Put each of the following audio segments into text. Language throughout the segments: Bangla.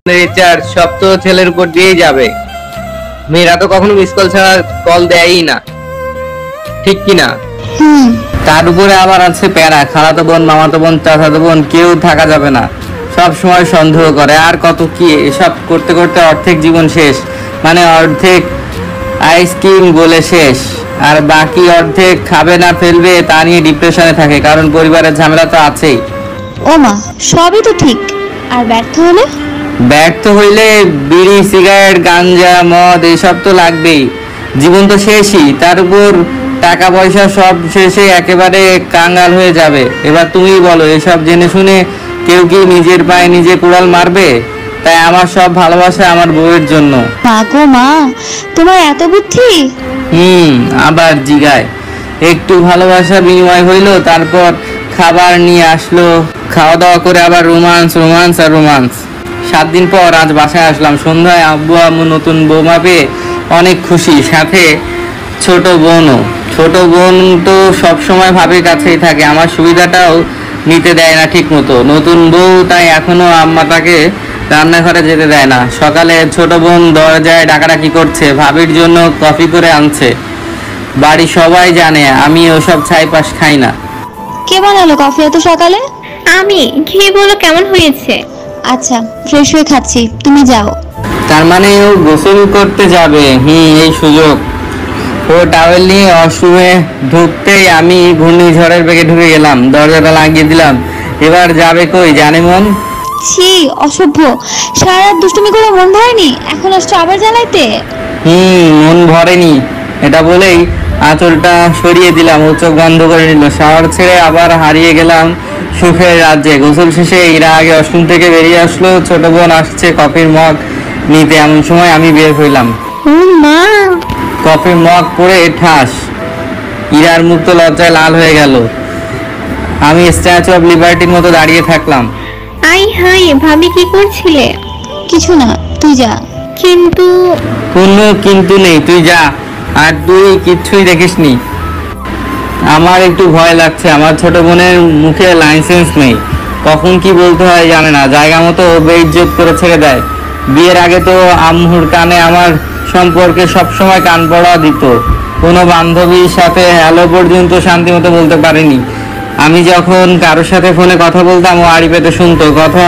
রিচার্জ সব তো ছেলের উপর দিয়েই যাবে। মেয়েরা তো কখনো মিস কল ছাড়া কল দেয়ই না, ঠিক কিনা? তার উপরে আবার আছে প্যারা, খালাতো বোন, মামাতো বোন, চাচাতো বোন, কেউ থাকা যাবে না, সব সময় সন্দেহ করে। আর কত কি, এসব করতে করতে অর্ধেক জীবন শেষ, মানে অর্ধেক আইসক্রিম গলে শেষ, আর বাকি অর্ধেক খাবে না ফেলবে তা নিয়ে ডিপ্রেশনে থাকে, কারণ পরিবারের ঝামেলা তো আছেই। ও মা, সবই তো ঠিক, আর ব্যর্থ হলে? ব্যর্থ হইলে বিড়ি, সিগারেট, গাঞ্জা, মদ এসব তো লাগবেই। জীবন তো শেষই, তার উপর টাকা পয়সা সব শেষে একেবারে কাঙ্গাল হয়ে যাবে। এবার তুমি বলো, এসব জেনে শুনে কেউ কি নিজের পায়ে নিজে কুড়াল মারবে? তাই আমার সব ভালোবাসা আমার বউয়ের জন্য। মা গো মা, তোমার এত বুদ্ধি! আবার জিগায়। একটু ভালোবাসা বিনিময় হইলো, তারপর খাবার নিয়ে আসলো, খাওয়া দাওয়া করে আবার রোমান্স রোমান্স আর রোমান্স। 7 দিন পর আজ বাসায় আসলাম। সন্ধ্যায় আব্বু আম্মু নতুন বৌমা পেয়ে অনেক খুশি, সাথে ছোট বোনও। ছোট বোন তো সবসময় ভাবির কাছেই থাকে, আমার সুবিধাটাও নিতে দেয় না ঠিক মতো। নতুন বউ তাই এখনো আম্মা তাকে রান্নাঘরে যেতে দেয় না। সকালে ছোট বোন দরজায় ডাকাডাকি করছে, ভাবির জন্য কফি করে আনছে। বাড়ি সবাই জানে আমি ওসব ছাইপাশ খাই না। কে বানালো কফি এত সকালে? আমি। খেয়ে বলো কেমন হয়েছে। আচ্ছা, ফ্রেশ হয়ে খাচ্ছি, তুমি যাও। তার মানে ও গোসল করতে যাবে? এই সুযোগ। ও টাওয়েল নিয়ে ওয়াশরুমে ঢুকতেই আমি ঘূর্ণিঝড়ের বেগে ঢুকে গেলাম, দরজাটা লাগিয়ে দিলাম। এবার যাবে কই জানে মন? ছি, অসভ্য! সারা রাত দুষ্টুমি করে মন ভরেনি, এখন আসছো আবার জ্বালাইতে? মন ভরেনি, এটা বলেই আঁচলটা সরিয়ে দিলাম। ও চোখ বন্ধ করে নিল। শাওয়ার ছেড়ে আবার হারিয়ে গেলাম সুখের রাজ্যে। গোসল শেষে এরা আগে ওয়াশরুম থেকে বেরিয়ে আসলো, ছোট বোন আসছে কফির মগ নিতে। এমন সময় আমি বের হইলাম। মা! কফির মগ পড়ে ঠাস, ইরার মুখ তো লজ্জায় লাল হয়ে গেল। আমি স্ট্যাচু অফ লিবার্টির মতো দাঁড়িয়ে থাকলাম। আই হাই, ভাবি কি করছিলে? কিছু না, তুই যা। কিন্তু কোনো কিন্তু নেই, তুই যা। আর তুই কিচ্ছুই দেখিসনি। আমার একটু ভয় লাগছে, আমার ছোট বোনের মুখে লাইসেন্স নেই, কখন কি বলতে হয় জানে না, জায়গা মতো বেইজ্জত করে ছেড়ে দেয়। বিয়ের আগে তো আম্মুর কানে আমার সম্পর্কে সবসময় কান পড়া দিত, কোনো বান্ধবীর সাথে হ্যালো পর্যন্ত শান্তি মতো বলতে পারিনি। আমি যখন কারোর সাথে ফোনে কথা বলতাম ও আড়ি পেতে শুনতো, কথা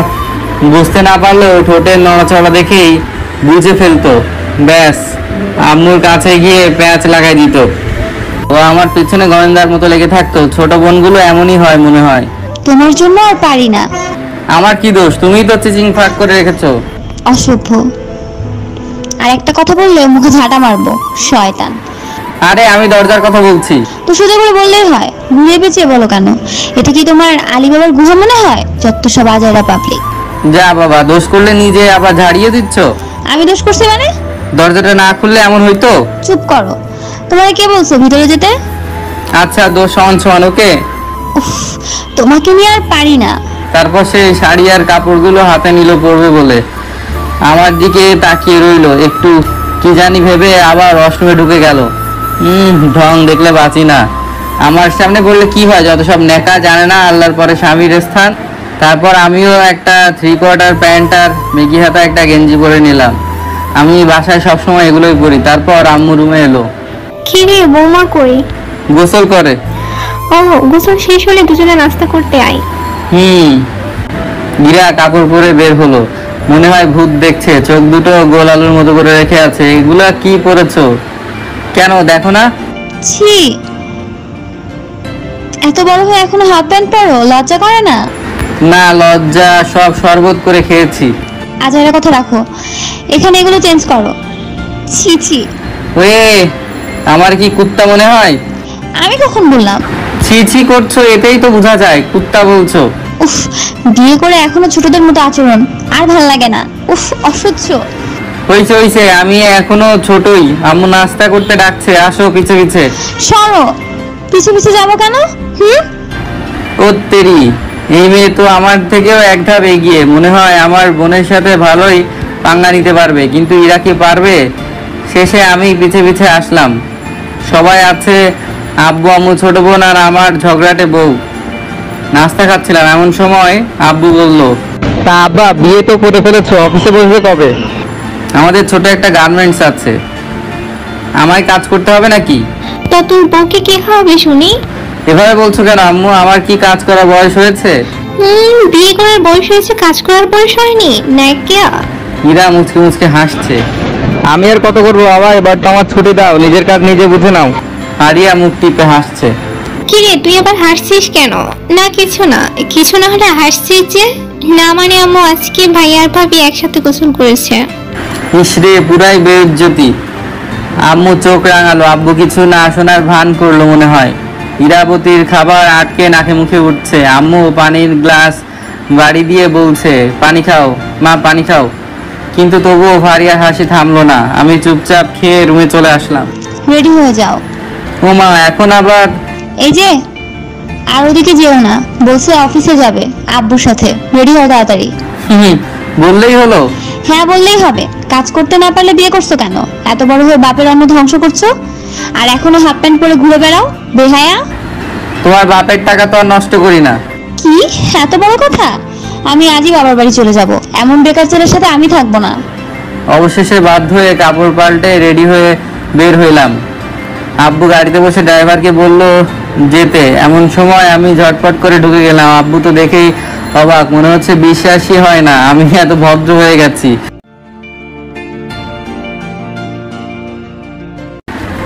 বুঝতে না পারলেও ঠোঁটের নড়াচড়া দেখেই বুঝে ফেলতো। ব্যাস, আম্মুর কাছে গিয়ে প্যাঁচ লাগাই দিত। ও আমার পিছনে গোয়েন্দার মতো লেগে থাকতো। ছোট বোনগুলো এমনই হয় মনে হয়। তোমার জন্য আর পারি না। আমার কি দোষ? তুমিই তো চিচিং ফাঁক করে রেখেছো। অসভ্য! আর একটা কথা বললে মুখে ঝাঁটা মারবো, শয়তান! আরে আমি দরজার কথা বলছি। তো সোজা করে বললেই হয়, ঘুরে পেঁচিয়ে বলো কেন? এটা কি তোমার আলিবাবার গুহা মনে হয়? যত সব আজাইরা পাবলিক! যা বাবা, দোষ করলে নিজে আবার ঝাড়িয়ে দিচ্ছ। আমি দোষ করছি মানে? দরজাটা না খুললে এমন হইতো? চুপ করো! তোমার কে বলছো ভিতরে যেতে? আচ্ছা, দোষ সমান সমান, ওকে? উফ, তোমাকে নিয়ে আর পারি না। তারপর সে শাড়ি আর কাপড়গুলো হাতে নিল পরবে বলে, আমার দিকে তাকিয়ে রইলো। একটু কি জানি ভেবে আবার ওয়াশরুমে ঢুকে গেল। ঢং দেখলে বাঁচি না। আমার সামনে বললে কি হয়, যত সব নেকা, জানে না আল্লাহর পরে স্বামীর স্থান। তারপর আমিও একটা 3/4 প্যান্ট আর মেগি হাতা একটা গেঞ্জি পরে নিলাম। আমি বাসায় সবসময় এগুলোই পরি। তারপর আম্মু রুমে এলো। কি রে, বৌমা কই? গোসল করে। ও, গোসল শেষ হলে দুজনে নাস্তা করতে আই। গিরা কাপড় পরে বের হলো, মনে হয় ভূত দেখছে। চোখ দুটো গোল আলুর মতো করে রেখে আছে। এগুলা কি পরেছো? কেন দেখো না? ছি, এত বড় হয়ে এখনো হাফ প্যান্ট পরো, লজ্জা করে না? না, লজ্জা সব শরবত করে খেয়েছি। আজাইরা কথা রাখো, এখানে এগুলো চেঞ্জ করো। ছি ছি! ওয়ে, আমার কি কুত্তা মনে হয়? আমি কখন বললাম? ছি ছি করছো, এটাই তো বোঝা যায় কুত্তা বলছো। উফ, বিয়ে করে এখনো ছোটদের মতো আচরণ, আর ভাল লাগে না। উফ, অসহ্য! হইছে হইছে, আমি এখনো ছোটই। আম্মু নাস্তা করতে ডাকছে, আসো পিছে পিছে। সরো! পিছে পিছে যাবো কেন? ও তেরি, এই মেয়ে তো আমার থেকেও এক ধাপ এগিয়ে। মনে হয় আমার বোনের সাথে ভালোই পাঙ্গা নিতে পারবে, কিন্তু ইরা কি পারবে? শেষে আমি পিছে পিছে আসলাম। সবাই আছে, আব্বু আম্মু, ছোট বোন আর আমার ঝগড়াটে বউ। নাস্তা খাচ্ছিলাম, এমন সময় আব্বু বলল, তা আব্বা বিয়ে তো করে ফেলেছো, অফিসে বসবে কবে? আমাদের ছোট একটা গার্মেন্টস আছে, আমায় কাজ করতে হবে নাকি? তা তোর বউকে কে খাওয়াবে শুনি? এভাবে বলছো কেন আম্মু? আমার কি কাজ করার বয়স হয়েছে? বিয়ে করার বয়স হয়েছে, কাজ করার বয়স হয়নি নাকি? ইরা মুচকে মুচকে হাসছে। আমি আর কত করবো বাবা, এবার তো আমার ছুটি দাও, নিজের কাজ নিজে বুঝে নাও। আরিয়া মুখ টিপে হাসছে। কি রে, তুই আবার হাসছিস কেন? না কিছু না, কিছু না হলে হাসছিস যে? না মানে আম্মু আজকে ভাই আর ভাবি একসাথে গোসল করেছে। ইসরে, পুরাই বেইজ্জতি। আম্মু চোখ রাঙালো, আব্বু কিছু না শোনার ভান করলো মনে হয়। ইরাবতীর খাবার আটকে নাকে মুখে উঠছে। আম্মু পানির গ্লাস বাড়ি দিয়ে বলছে, পানি খাও মা, পানি খাও। কিন্তু তবুও ফারিয়ার হাসি থামলো না। আমি চুপচাপ খেয়ে রুমে চলে আসলাম। রেডি হয়ে যাও। ও মা, এখন আবার? এই যে, আর ওদিকে যেও না, বলছে অফিসে যাবে আব্বুর সাথে। রেডি হও তাড়াতাড়ি। বললেই হলো? হ্যাঁ বললেই হবে। কাজ করতে না পারলে বিয়ে করছো কেন? এত বড় হয়ে বাপের অন্ন ধ্বংস করছো, আর এখনো হাফ প্যান্ট পরে ঘুরে বেড়াও, বেহায়া। তোমার বাপের টাকা তো আর নষ্ট করি না। কি এত বড় কথা? আমি আজই বাবার বাড়ি চলে যাব। এমন বেকার ছেলের সাথে আমি থাকবো না। অবশেষে বাধ্য হয়ে কাপড় পাল্টে রেডি হয়ে বের হইলাম। আব্বু গাড়িতে বসে ড্রাইভারকে বলল যেতে। এমন সময় আমি ঝটপট করে ঢুকে গেলাম। আব্বু তো দেখেই অবাক, মনে হচ্ছে বিশ্বাসই হয় না আমি এত ভদ্র হয়ে গেছি।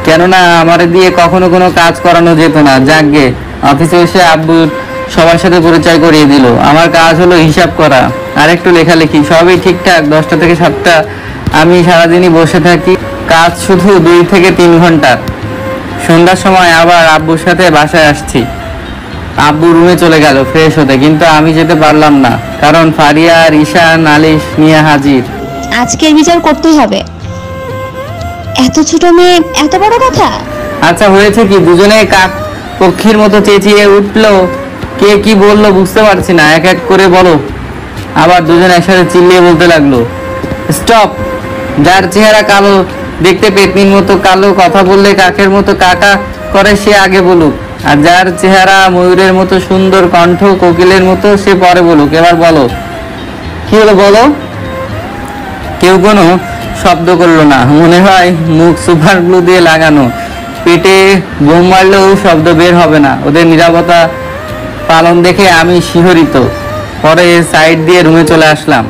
কেননা আমার দিয়ে কখনো কোনো কাজ করানো যেত না। যাকগে, অফিসে এসে আব্বু সবার সাথে পরিচয় করিয়ে দিল। আমার কাজ হলো হিসাব করা আর একটু লেখালেখি, সবই ঠিকঠাক। 10টা থেকে 7টা আমি সারাদিনই বসে থাকি, কাজ শুধু 2 থেকে 3 ঘন্টা। সন্ধ্যার সময় আবার আব্বুর সাথে বাসায় আসছি। আব্বু রুমে চলে গেল ফ্রেশ হতে, কিন্তু আমি যেতে পারলাম না, কারণ ফারিয়া আর ঈশা নালিশ নিয়ে হাজির। আজকের বিচার করতেই হবে। এত ছোট মেয়ে, এত বড় কথা। আচ্ছা হয়েছে কি? দুজনে কাক পক্ষীর মতো চেঁচিয়ে উঠলো। কে কি বললো বুঝতে পারছি না, এক এক করে বলো। আবার দুজন একসাথে চিল্লিয়ে বলতে লাগলো, স্টপ! যার চেহারা কালো, দেখতে পেতনির মতো কালো, কথা বললে কাকের মতো কাকা করে, সে আগে বলুক। আর যার চেহারা ময়ূরের মতো সুন্দর, কণ্ঠ কোকিলের মতো, সে পরে বলুক। এবার বলো, কি হলো বলো? কেউ কোনো শব্দ করলো না। মনে হয় মুখ সুপার গ্লু দিয়ে লাগানো, পেটে বোম মারলেও শব্দ বের হবে না। ওদের নীরবতা পালন দেখে আমি শিহরিত। পরে সাইড দিয়ে রুমে চলে আসলাম।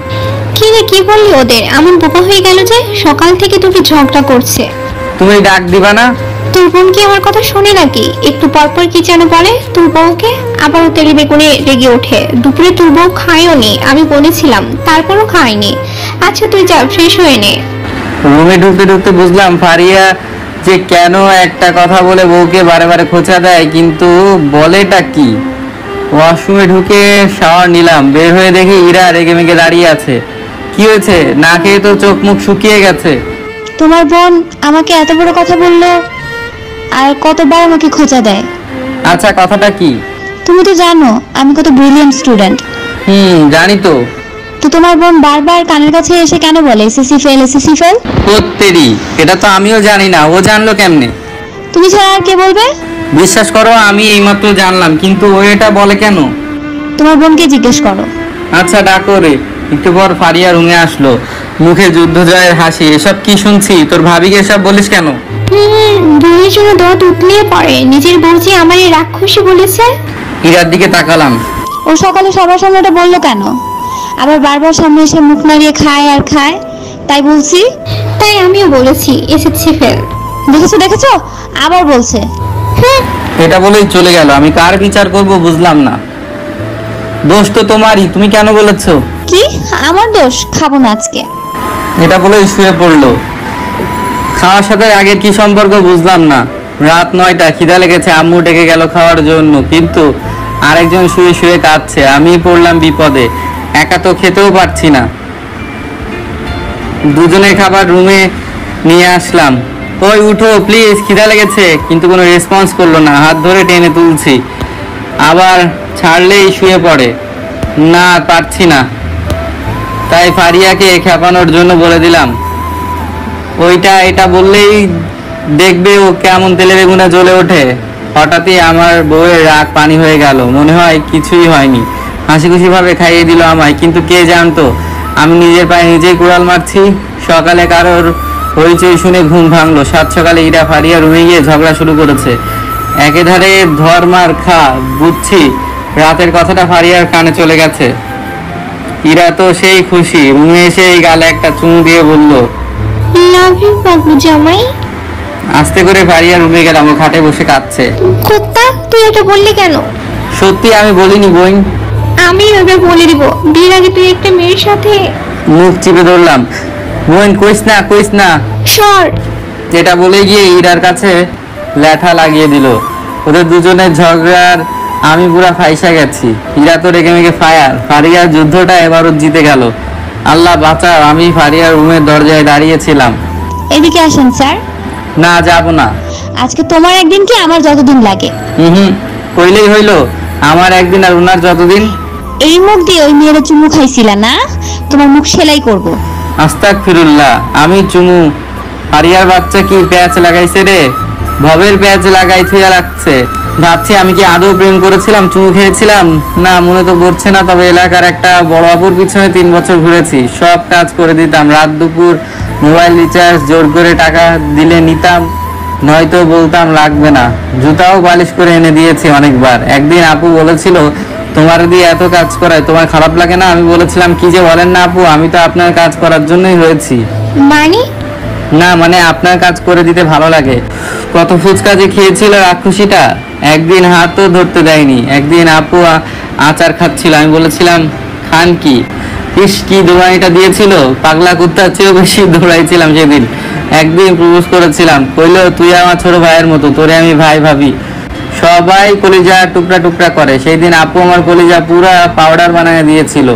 কি রে, কি বললি ওদের? এমন বোকা হয়ে গেল যে সকাল থেকে দুটি ঝগড়া করছে। তুমি ডাক দিবা না? তোর বোন কি আমার কথা শোনে নাকি? একটু পরপর কি যেন বলে তোর বউকে, আবারও তেলে বেগুনে রেগে ওঠে। দুপুরে তোর বউ খায়ও নি, আমি বলেছিলাম, তারপরও খায়নি। আচ্ছা তুই যা, ফ্রেশ হয়ে নে। রুমে ঢুকতে ঢুকতে বুঝলাম ফারিয়া যে কেন একটা কথা বলে বউকে বারে বারে খোঁচা দেয়, কিন্তু বলেটা কি। ওয়াশরুমে ঢুকে শাওয়ার নিলাম, বের হয়ে দেখি ইরা রেগে মেগে দাঁড়িয়ে আছে। কি হয়েছে? না খেয়ে তো চোখ মুখ শুকিয়ে গেছে। তোমার বোন আমাকে এত বড় কথা বললো, আর কতবার আমাকে খোঁচা দেয়। আচ্ছা কথাটা কি? তুমি তো জানো আমি কত ব্রিলিয়েন্ট স্টুডেন্ট। জানি তো। তো তোমার বোন বারবার কানের কাছে এসে কেন বলে এসএসসি ফেল, এসএসসি ফেল? সত্যি এটা তো আমিও জানি না, ও জানলো কেমনে? তুমি ছাড়া আর কে বলবে? বিশ্বাস করো আমি এইমাত্র জানলাম, কিন্তু ও এটা বলে কেন? তোমার বোনকে জিজ্ঞেস করো। আচ্ছা ডাকো রে। একটু পর ফারিয়া রুমে আসলো, মুখে যুদ্ধ জয়ের হাসি। এসব কি শুনছি? তোর ভাবিকে এসব বলিস কেন? বউয়ের জন্য দত উতলিয়ে পড়ে, নিজের বউ যে আমার এই রাক্ষসী বলেছে। ইরার দিকে তাকালাম। ও সকালে সবার সামনে এটা বললো কেন? আবার বারবার সামনে এসে মুখ নাড়িয়ে খায় আর খায়, তাই বলছি। তাই আমিও বলেছি এসএসসি ফেল। দেখেছো দেখেছো, আবার বলছে। এটা বলেই চলে গেল। আমি কার বিচার করব বুঝলাম না। দোষ তো তোমারই, তুমি কেন বলেছো? কি আমার দোষ? খাবো না আজকে। এটা বলেই শুয়ে পড়লো। খাওয়ার সাথে আগের কি সম্পর্ক বুঝলাম না। রাত 9টা, খিদা লেগেছে, আম্মু ডেকে গেল খাওয়ার জন্য, কিন্তু আরেকজন শুয়ে শুয়ে কাঁদছে। আমি পড়লাম বিপদে, একা তো খেতেও পারছি না। দুজনের খাবার রুমে নিয়ে আসলাম। ওই উঠো প্লিজ, খিদা লেগেছে। কিন্তু কোনো রেসপন্স করলো না। হাত ধরে টেনে তুলছি, আবার ছাড়লেই শুয়ে পড়ে। না পারছি না, তাই ফারিয়াকে খেপানোর জন্য বলে দিলাম, ওইটা এটা বললেই দেখবে ও কেমন তেলে বেগুনে জ্বলে ওঠে। হঠাৎই আমার বউয়ের রাগ পানি হয়ে গেল, মনে হয় কিছুই হয়নি। হাসি খুশি ভাবে খাইয়ে দিল আমায়, কিন্তু কে জানতো আমি নিজের পায়ে নিজেই কুড়াল মারছি। সকালে কারোর হইচই শুনে ঘুম ভাঙলো। সাত সকালে ইরা ফারিয়া রুমে গিয়ে ঝগড়া শুরু করেছে। একেধারে ধর মার খা, বুঝছি রাতের কথাটা ফারিয়ার কানে চলে গেছে। ইরা তো সেই খুশি, রুমে এসে এই গালে একটা চুমু দিয়ে বলল, লাভ ইউ বাবু জামাই। আস্তে করে ফারিয়া রুমে গেলাম, ও খাটে বসে কাঁদছে। কুত্তা, তুই এটা বললি কেন? সত্যি আমি বলিনি বোন। আমি এবার বলে দিব, বিয়ের আগে তুই একটা মেয়ের সাথে। মুখ চিপে ধরলাম। বোন কইস না, কইস না। সর। যেটা বলে গিয়ে ইরার কাছে ল্যাঠা লাগিয়ে দিল। ওদের দুজনের ঝগড়ার আমি পুরা ফাইসা গেছি। ইরা তো রেগে মেগে ফায়ার। ফারিয়ার যুদ্ধটা এবারও জিতে গেল। আল্লাহ বাঁচাও, আমি ফারিয়ার রুমের দরজায় দাঁড়িয়েছিলাম। এদিকে আসেন স্যার। না, যাব না। আজকে তোমার একদিন কি আমার যতদিন লাগে। হুম, কইলেই হইলো। আমার একদিন আর ওনার যতদিন। এই মুখ দিয়ে ওই মেয়েরা চুমু খাইছিলা না? তোমার মুখ সেলাই করব। আস্তাগফিরুল্লাহ, আমি চুমু? ফারিয়ার বাচ্চা কি প্যাচ লাগাইছে রে? ভবের প্যাচ লাগাই থুয়া লাগছে। ভাবছি আমি কি আদৌ প্রেম করেছিলাম, চুমু খেয়েছিলাম? না, মনে তো পড়ছে না। তবে এলাকার একটা বড় আপুর পিছনে 3 বছর ঘুরেছি। সব কাজ করে দিতাম। রাত দুপুর মোবাইল রিচার্জ জোর করে টাকা দিলে নিতাম, নয়তো বলতাম লাগবে না। জুতাও পালিশ করে এনে দিয়েছি অনেকবার। একদিন আপু বলেছিল, তোমার দিয়ে এত কাজ করায় তোমার খারাপ লাগে না? আমি বলেছিলাম, কি যে বলেন না আপু, আমি তো আপনার কাজ করার জন্যই হয়েছি। মানে? না মানে আপনার কাজ করে দিতে ভালো লাগে। কত ফুচকা যে খেয়েছিল রাক্ষসীটা, একদিন হাতও ধরতে দেয়নি। একদিন আপু আচার খাচ্ছিল, আমি বলেছিলাম খান কি? ইস, কি দৌড়ানিটা দিয়েছিল, পাগলা কুত্তার চেয়েও বেশি দৌড়াইছিলাম সেদিন। একদিন প্রপোজ করেছিলাম, কইলো তুই আমার ছোট ভাইয়ের মতো, তোরে আমি ভাই ভাবি। সবাই কলিজা টুকরা টুকরা করে। সেই দিন আপু আমার কলিজা পুরা পাউডার বানিয়ে দিয়েছিল।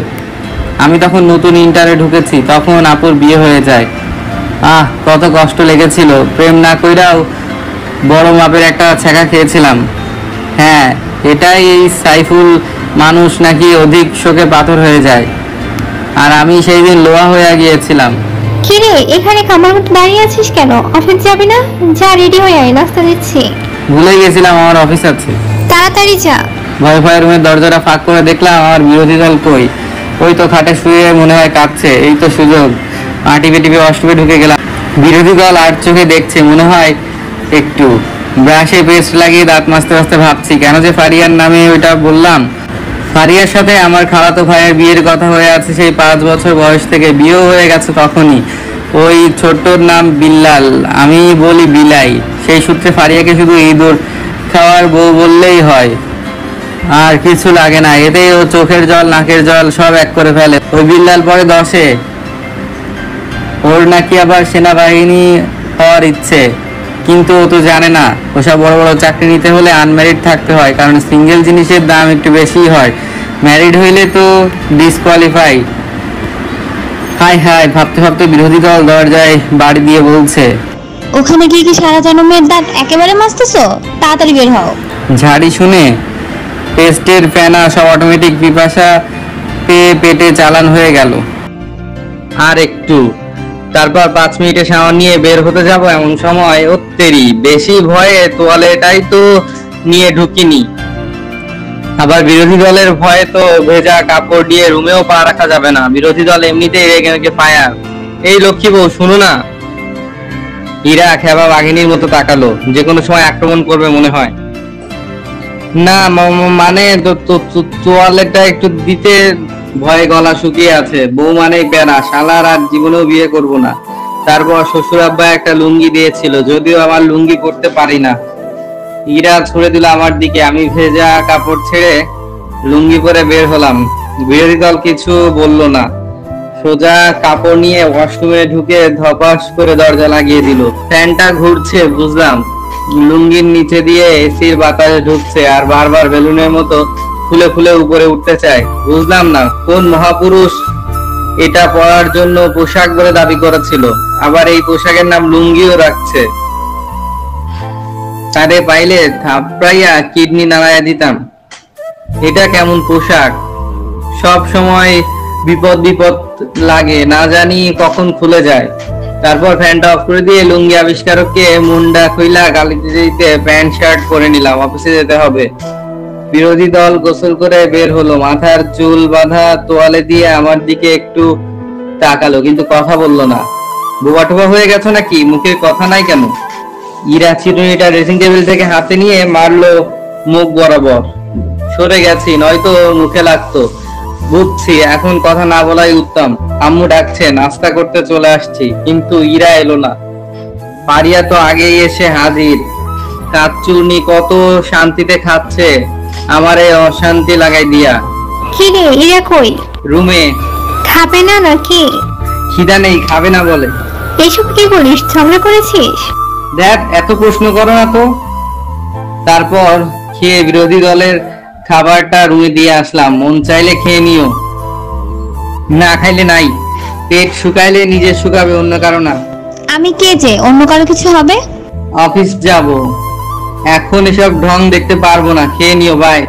আমি তখন নতুন ইন্টারে ঢুকেছি, তখন আপুর বিয়ে হয়ে যায়। কত কষ্ট লেগেছিল। প্রেম না কইরাও বড় মাপের একটা ছ্যাঁকা খেয়েছিলাম। হ্যাঁ, এটাই এই সাইফুল মানুষ নাকি অধিক শোকে পাথর হয়ে যায়। আর আমি সেই দিন লোহা হয়ে গিয়েছিলাম। কিরে, এখানে কামার মতো দাঁড়িয়ে আছিস কেন? অফিস যাবি না? যা, রেডি হয়ে আয়, নাস্তা দিচ্ছি। ভুলে গেছিলাম আমার অফিস আছে। তাড়াতাড়ি যা। ভয় ভয় রুমের দরজাটা ফাঁক করে দেখলাম আমার বিরোধী দল কই। ওই তো খাটে শুয়ে মনে হয় কাঁদছে। এই তো সুযোগ। টিপে টিপে অষ্টমে ঢুকে গেলাম। বিরোধী দল আর চোখে দেখছে মনে হয় একটু। ব্রাশে পেস্ট লাগিয়ে দাঁত মাজতে মাজতে ভাবছি, কেন যে ফারিয়ার নামে ওইটা বললাম। ফারিয়ার সাথে আমার খালাতো ভাইয়ের বিয়ের কথা হয়ে আছে সেই 5 বছর বয়স থেকে। বিয়েও হয়ে গেছে তখনই। ওই ছোট্টর নাম বিল্লাল, আমি বলি বিলাই। সেই সূত্রে ফারিয়াকে শুধু ইঁদুর খাওয়ার বউ বললেই হয়, আর কিছু লাগে না। এতেই ও চোখের জল নাকের জল সব এক করে ফেলে। ওই বিল্লাল পরে 10-এ। ওর নাকি আবার সেনাবাহিনী হওয়ার ইচ্ছে, কিন্তু ও তো জানে না ওসব বড় বড় চাকরি নিতে হলে আনম্যারিড থাকতে হয়, কারণ সিঙ্গেল জিনিসের দাম একটু বেশি হয়। ম্যারিড হইলে তো ডিসকোয়ালিফাই। হাই হাই, ভাবতে ভাবতে বিরোধী দল দরজায় বাড়ি দিয়ে বলছে, ওখানে গিয়ে কি সারা জনমের দাঁত একেবারে মাজতেছো? তাড়াতাড়ি বের হও। ঝাড়ি শুনে টেস্টের ফেনা সব অটোমেটিক পিপাসা পেয়ে পেটে চালান হয়ে গেল। আর একটু, তারপর 5 মিনিটে শাওয়ার নিয়ে বের হতে যাব। এমন সময় ওত্তেরি বেশি ভয়ে তোয়ালেটাই তো নিয়ে ঢুকিনি। আবার বিরোধী দলের ভয়ে তো ভেজা কাপড় দিয়ে রুমেও পা রাখা যাবে না। বিরোধী দল এমনিতেই রেগে মেগে ফায়ার। এই লক্ষ্মী বউ, শুনো না। ইরা খেবা বাঘিনীর মতো তাকালো, যে কোনো সময় আক্রমণ করবে মনে হয়। না মানে তোয়ালেটা একটু দিতে ভয়ে গলা শুকিয়ে আছে। বউ মানে বেড়া, শালার আর জীবনেও বিয়ে করব না। তারপর শ্বশুর আব্বা একটা লুঙ্গি দিয়েছিল, যদিও আমার লুঙ্গি পরতে পারি না। ইরা ছুড়ে দিল আমার দিকে। আমি ভেজা কাপড় ছেড়ে লুঙ্গি পরে বের হলাম। বিরোধী দল কিছু বলল না, সোজা কাপড় নিয়ে ওয়াশরুমে ঢুকে ধপাস করে দরজা লাগিয়ে দিল। ফ্যানটা ঘুরছে বুঝলাম, লুঙ্গির নিচে দিয়ে এসির বাতাস ঢুকছে আর বারবার বেলুনের মতো ফুলে ফুলে উপরে উঠতে চায়। বুঝলাম না কোন মহাপুরুষ এটা পরার জন্য পোশাক বলে দাবি করেছিল, আবার এই পোশাকের নাম লুঙ্গিও রাখছে। তারে পাইলে থাপড়াইয়া কিডনি নাড়াইয়া দিতাম। এটা কেমন পোশাক? সব সময় বিপদ বিপদ লাগে, না জানি কখন খুলে যায়। তারপর ফ্যানটা অফ করে দিয়ে লুঙ্গি আবিষ্কারককে মুন্ডা খুইলা গালি দিতে দিতে প্যান্ট শার্ট পরে নিলাম, অফিসে যেতে হবে। বিরোধী দল গোসল করে বের হলো, মাথার চুল বাঁধা তোয়ালে দিয়ে আমার দিকে একটু তাকালো, কিন্তু কথা বললো না। বোবা টোবা হয়ে গেছো নাকি, মুখে কথা নাই কেন? ইরা চিরুনিটা ড্রেসিং টেবিল থেকে হাতে নিয়ে মারলো মুখ বরাবর। সরে গেছি, নয়তো মুখে লাগতো। বুঝছি এখন কথা না বলাই উত্তম। আম্মু ডাকছে, নাস্তা করতে চলে আসছি, কিন্তু ইরা এলো না। পারিয়া তো আগেই এসে হাজির। কাচ্চুনি কত শান্তিতে খাচ্ছে, আমারে অশান্তি লাগাই দিয়া। কি রে, ইরা কই? রুমে। খাবে না নাকি? খিদা নেই, খাবে না বলে। এইসব কি বলিস, ঝগড়া করেছিস? দেখ, এত প্রশ্ন করো না তো। তারপর খেয়ে বিরোধী দলের খাবারটা রুমে দিয়ে আসলাম। মন চাইলে খেয়ে নিও, না খাইলে নাই। পেট শুকাইলে নিজে শুকাবে, অন্য কারো না। আমি কে যে অন্য কারো কিছু হবে? অফিস যাব, এখন এসব ঢং দেখতে পারবো না। খেয়ে নিও, বাই।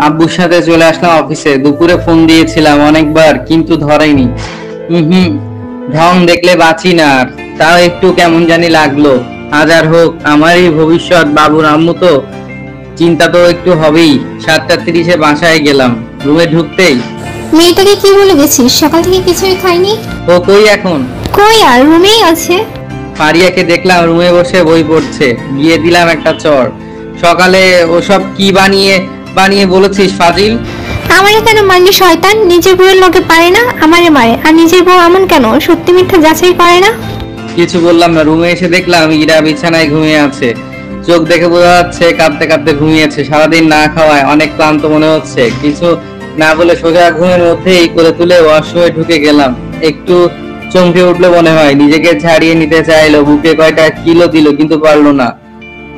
আব্বুর সাথে চলে আসলাম অফিসে। দুপুরে ফোন দিয়েছিলাম অনেকবার, কিন্তু ধরেনি। ঢং দেখলে বাঁচি না আর। তাও একটু কেমন জানি লাগলো। হাজার হোক আমারই ভবিষ্যৎ, বাবুর আম্মু তো, চিন্তা তো একটু হবেই। 7:30 বাসায় গেলাম। রুমে ঢুকতেই মেয়েটাকে কি বলে গেছিস? সকাল থেকে কিছুই খাইনি। ও কই এখন? কই আর, রুমেই আছে। পারিয়াকে দেখলাম রুমে বসে বই পড়ছে, গিয়ে দিলাম একটা চড়। সকালে ওসব কি বানিয়ে বানিয়ে বলেছিস ফাজিল? আমারে কেন মারলি শয়তান? নিজের বউয়ের লোকে পারে না, আমারে মারে। আর নিজের বউ এমন কেন, সত্যি মিথ্যা যাচাই করে না? কিছু বললাম না। রুমে এসে দেখলাম ইরা বিছানায় ঘুমিয়ে আছে। চোখ দেখে বোঝা যাচ্ছে কাঁদতে কাঁদতে ঘুমিয়েছে। সারাদিন না খাওয়ায় অনেক ক্লান্ত মনে হচ্ছে। কিছু না বলে সোজা ঘুমের মধ্যেই করে তুলে ওয়াশরুমে ঢুকে গেলাম। একটু চমকে উঠলো মনে হয়। নিজেকে ছাড়িয়ে নিতে চাইলো, বুকে কয়টা কিলো দিল, কিন্তু পারলো না।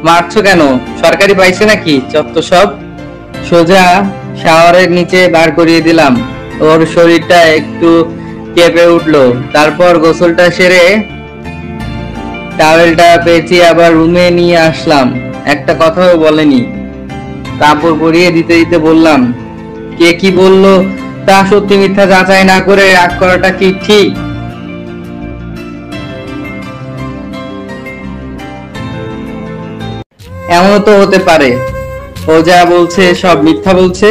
মারছো কেন? সরকারি পাইছে নাকি চত্ব সব? সোজা শাওয়ারের নিচে বার করিয়ে দিলাম। ওর শরীরটা একটু কেঁপে উঠলো। তারপর গোসলটা সেরে টাওয়েলটা পেঁচিয়ে আবার রুমে নিয়ে আসলাম। একটা কথাও বলেনি। কাপড় পরিয়ে দিতে দিতে বললাম, কে কি বললো তা সত্যি মিথ্যা যাচাই না করে রাগ করাটা কি ঠিক? এমনও তো হতে পারে ও যা বলছে সব মিথ্যা বলছে।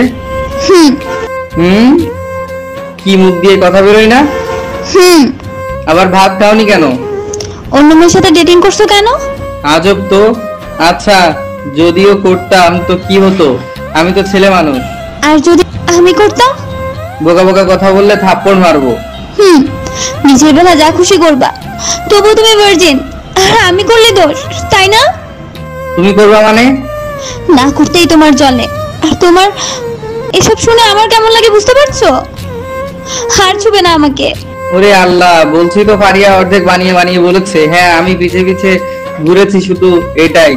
কি মুখ দিয়ে কথা বেরোয় না? আবার ভাত খাওনি কেন? অন্য মেয়ের সাথে ডেটিং করছো কেন? আজব তো। আচ্ছা, যদিও করতাম তো কি হতো? আমি তো ছেলে মানুষ। আর যদি আমি করতাম? বোকা বোকা কথা বললে থাপ্পড় মারবো। নিজের বেলা যা খুশি করবা, তবু তুমি ভার্জিন। আর আমি করলে দোষ, তাই না? তুমি করবা মানে? না করতেই তোমার জলে। আর তোমার এসব শুনে আমার কেমন লাগে বুঝতে পারছো? হার ছুবে না আমাকে। ওরে আল্লাহ, বলছি তো পারিয়া অর্ধেক বানিয়ে বানিয়ে বলেছে। হ্যাঁ, আমি পিছে পিছে ঘুরেছি শুধু, এটাই।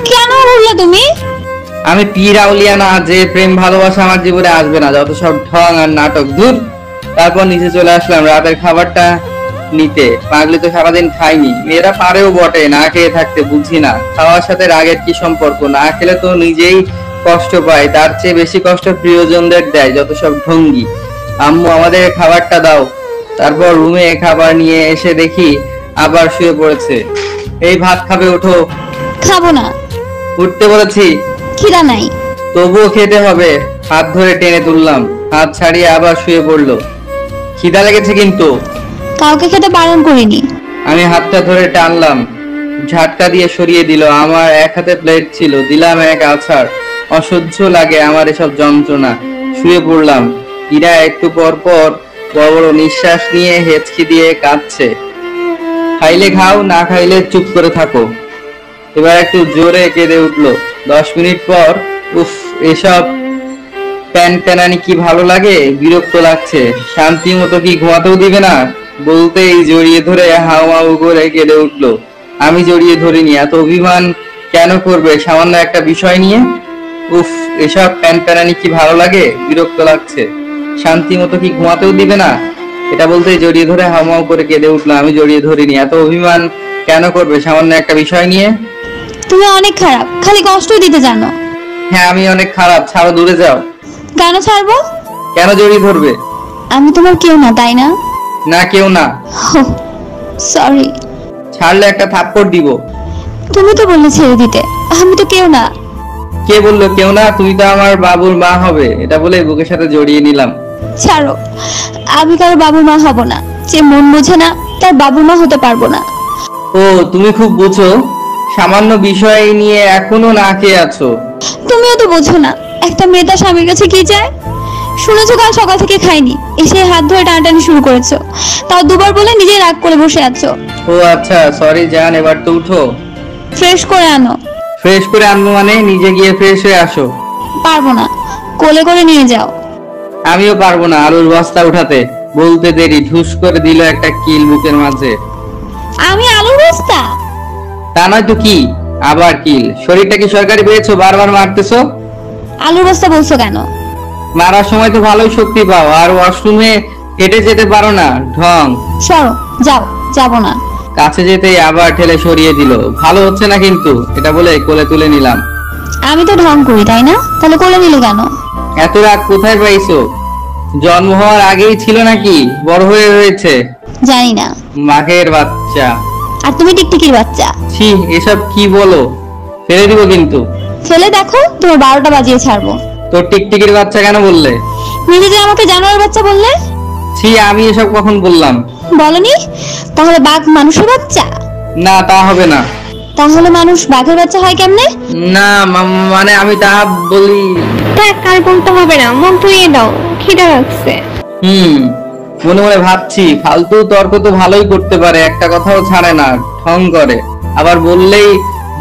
কেন বললা তুমি? আমি পীর আউলিয়া না যে প্রেম ভালোবাসা আমার জীবনে আসবে না, যত সব ঢং আর নাটক, দূর। তারপর নিচে চলে আসলাম রাতের খাবারটা নিতে। পাগলি তো সারাদিন খাইনি। মেয়েরা পারেও বটে না খেয়ে থাকতে, বুঝি না খাওয়ার সাথে রাগের কি সম্পর্ক? না খেলে তো নিজেই কষ্ট পায়, তার চেয়ে বেশি কষ্ট প্রিয়জনদের দেয়, যত সব ঢঙ্গি। আম্মু, আমাদের খাবারটা দাও। তারপর রুমে খাবার নিয়ে এসে দেখি আবার শুয়ে পড়েছে। এই ভাত খাবে, ওঠো। খাবো না। উঠতে বলেছি। খিদা নাই। তবুও খেতে হবে। হাত ধরে টেনে তুললাম, হাত ছাড়িয়ে আবার শুয়ে পড়লো। খিদা লেগেছে কিন্তু। কাউকে খেতে বারণ করিনি। আমি হাতটা ধরে টানলাম, ঝাটকা দিয়ে সরিয়ে দিল। আমার এক হাতে প্লেট ছিল, দিলাম এক আছাড়। অসহ্য লাগে আমার এসব যন্ত্রণা। শুয়ে পড়লাম। ইরা একটু পর পর বড় বড় নিঃশ্বাস নিয়ে হেঁচকি দিয়ে কাঁদছে। খাইলে খাও, না খাইলে চুপ করে থাকো। এবার একটু জোরে কেঁদে উঠলো। 10 মিনিট পর, উফ, এসব প্যান প্যানানি কি ভালো লাগে, বিরক্ত লাগছে। শান্তি মতো কি ঘুমাতেও দিবে না? বলতেই জড়িয়ে ধরে হাউ মাউ করে কেঁদে উঠলো। আমি জড়িয়ে ধরিনি। এত অভিমান কেন করবে সামান্য একটা বিষয় নিয়ে? উফ, এসব প্যান প্যানানি কি ভালো লাগে, বিরক্ত লাগছে। শান্তি মতো কি ঘুমাতেও দিবে না? এটা বলতেই জড়িয়ে ধরে হাউ মাউ করে কেঁদে উঠলো। আমি জড়িয়ে ধরিনি। এত অভিমান কেন করবে সামান্য একটা বিষয় নিয়ে? তুমি অনেক খারাপ, খালি কষ্ট দিতে জানো। হ্যাঁ, আমি অনেক খারাপ। ছাড়ো, দূরে যাও। কেন ছাড়বো? কেন জড়িয়ে ধরবে? আমি তোমার কেউ না, তাই না? না, কেউ না। সরি। ছাড়লে একটা থাপ্পড় দিব। তুমি তো বললে ছেড়ে দিতে, আমি তো কেউ না। কে বললো কেউ না? তুমি তো আমার বাবুর মা হবে, এটা বলে বুকের সাথে জড়িয়ে নিলাম। ছাড়ো, আমি কারো বাবুর মা হব না। যে মন বোঝে না তার বাবুর মা হতে পারবো না। ও তুমি খুব বুঝো, সামান্য বিষয় নিয়ে এখনো না খেয়ে আছো। তুমিও তো বোঝো না, একটা মেয়ে তার স্বামীর কাছে কি চায়। শুনেছো কাল সকাল থেকে খাইনি, এসে হাত ধরে টানাটানি শুরু করেছো, তাও দুবার বলে নিজে রাগ করে বসে আছো। ও আচ্ছা, সরি জান, এবার তো উঠো। ফ্রেশ করে আনো। ফ্রেশ করে আনবো মানে? নিজে গিয়ে ফ্রেশ হয়ে আসো। পারবো না, কোলে করে নিয়ে যাও। আমিও পারবো না আলুর বস্তা উঠাতে। বলতে দেরি ঠুস করে দিল একটা কিল বুকের মাঝে। আমি আলুর বস্তা? তা নয় তো কি, আবার কিল। শরীরটা কি সরকারি পেয়েছো, বারবার মারতেছো? আলুর বস্তা বলছো কেন? মারার সময় তো ভালোই শক্তি পাও, আর ওয়াশরুমে হেঁটে যেতে পারো না। ঢং। সরো, যাও। যাবো না। কাছে যেতেই আবার ঠেলে সরিয়ে দিল। ভালো হচ্ছে না কিন্তু, এটা বলে কোলে তুলে নিলাম। আমি তো ঢং করি তাই না? তাহলে কোলে নিলে কেন? এত রাগ কোথায় পাইছো? জন্ম হওয়ার আগেই ছিল নাকি বড় হয়ে হয়েছে? জানি না। মাঘের বাচ্চা। আর তুমি টিকটিকির বাচ্চা। ছি, এসব কি বলো? ফেলে দিব কিন্তু। ফেলে দেখো, তোমার 12টা বাজিয়ে ছাড়বো। তোর টিকটিকির বাচ্চা কেন বললে? নিজে যে আমাকে জানোয়ার বাচ্চা বললে। ছি, আমি এসব কখন বললাম? বলনি? তাহলে বাঘ মানুষের বাচ্চা? না, তা হবে না। তাহলে মানুষ বাঘের বাচ্চা হয় কেমনে? না মানে আমি তা বলি। দেখ, আর বলতে হবে না, মন ধুইয়ে দাও, খিদে লাগছে। মনে মনে ভাবছি, ফালতু তর্ক তো ভালোই করতে পারে, একটা কথাও ছাড়ে না, ঠং করে। আবার বললেই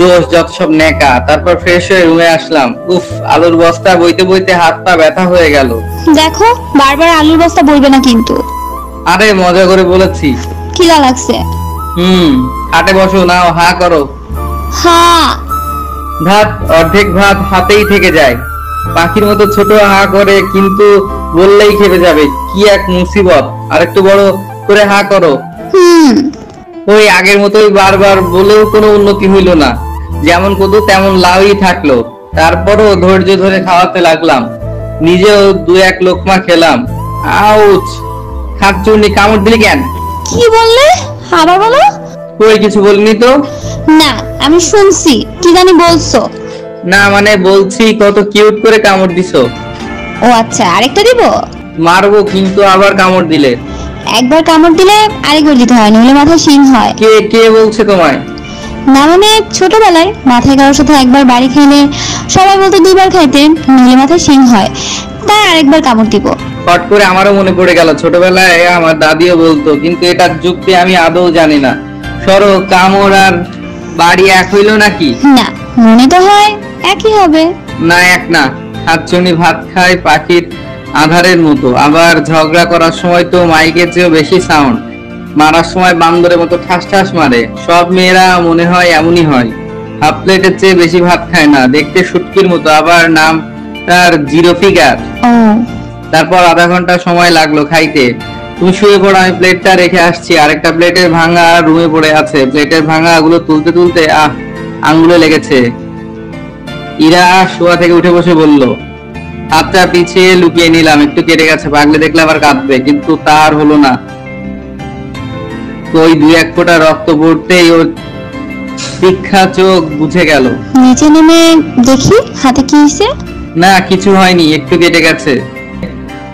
দোষ, যত সব নেকা। তারপর ফ্রেশ হয়ে রুমে আসলাম। উফ, আলুর বস্তা বইতে বইতে হাত পা ব্যথা হয়ে গেল। দেখো, বারবার আলুর বস্তা বলবে না কিন্তু। আরে মজা করে বলেছি। খিদা লাগছে। হাটে বসো, নাও হা করো। হ্যাঁ। ভাত, অর্ধেক ভাত হাতেই থেকে যায়। পাখির মতো ছোট হা করে, কিন্তু বললেই খেপে যাবে। কি এক মুসিবত। আর একটু বড় করে হা করো। ওই আগের মতোই বারবার বলেও কোনো উন্নতি হইল না। যেমন কত তেমন লাউই থাকলো। তারপরও ধৈর্য ধরে খাওয়াতে লাগলাম। নিজেও 2-1 লোকমা খেলাম। আউচ! খাচ্চুনি, কামড় দিলি কেন? কি বললে? আবার বলো। কই কিছু বলিনি তো। না, আমি শুনছি, কি জানি বলছো। না মানে বলছি, কত কিউট করে কামড় দিছো। ও আচ্ছা, আরেকটা দিব? মারবো কিন্তু আবার কামড় দিলে। একবার কামড় দিলে আরেকবার দিতে হয়, নইলে মাথায় শিং হয়। কে কে বলছে তোমায়? না মানে ছোটবেলায় মাথায় কারোর সাথে একবার বাড়ি খেলে সবাই বলতো 2বার খাইতেন, নইলে মাথায় শিং হয়, তাই আরেকবার কামড় দিব। হট করে আমারও মনে পড়ে গেল, ছোটবেলায় আমার দাদিও বলতো, কিন্তু এটার যুক্তি আমি আদৌ জানি না। সরো, কামড় আর বাড়ি এক হইল নাকি? না, মনে তো হয় একই হবে। না, এক না। হাতছুনি ভাত খায় পাখির আধারের মতো, আবার ঝগড়া করার সময় তো মাইকের চেয়েও বেশি সাউন্ড। মারার সময় বান্দরের মতো ঠাস ঠাস মারে। সব মেয়েরা মনে হয় এমনই হয়। হাফ প্লেটের চেয়ে বেশি ভাত খায় না, দেখতে শুটকির মতো, আবার নাম তার জিরো ফিগার। ও। তারপর আধা ঘন্টা সময় লাগলো খাইতে। তুমি শুয়ে পড়ো, আমি প্লেটটা রেখে আসছি। আরেকটা প্লেটের ভাঙা রুমে পড়ে আছে। প্লেটের ভাঙা গুলো তুলতে তুলতে আঙ্গুলে লেগেছে। ইরা শোয়া থেকে উঠে বসে বলল। হাতটা পিছিয়ে লুকিয়ে নিলাম, একটু কেটে গেছে। পাগলে দেখলে আবার কাঁদবে, কিন্তু তার হলো না। ওই 2-1 ফোঁটা রক্ত পড়তেই ওর তীক্ষ্ণ চোখ বুঝে গেল। নিচে নেমে দেখি হাতে কি হয়েছে। না, কিছু হয়নি, একটু কেটে গেছে।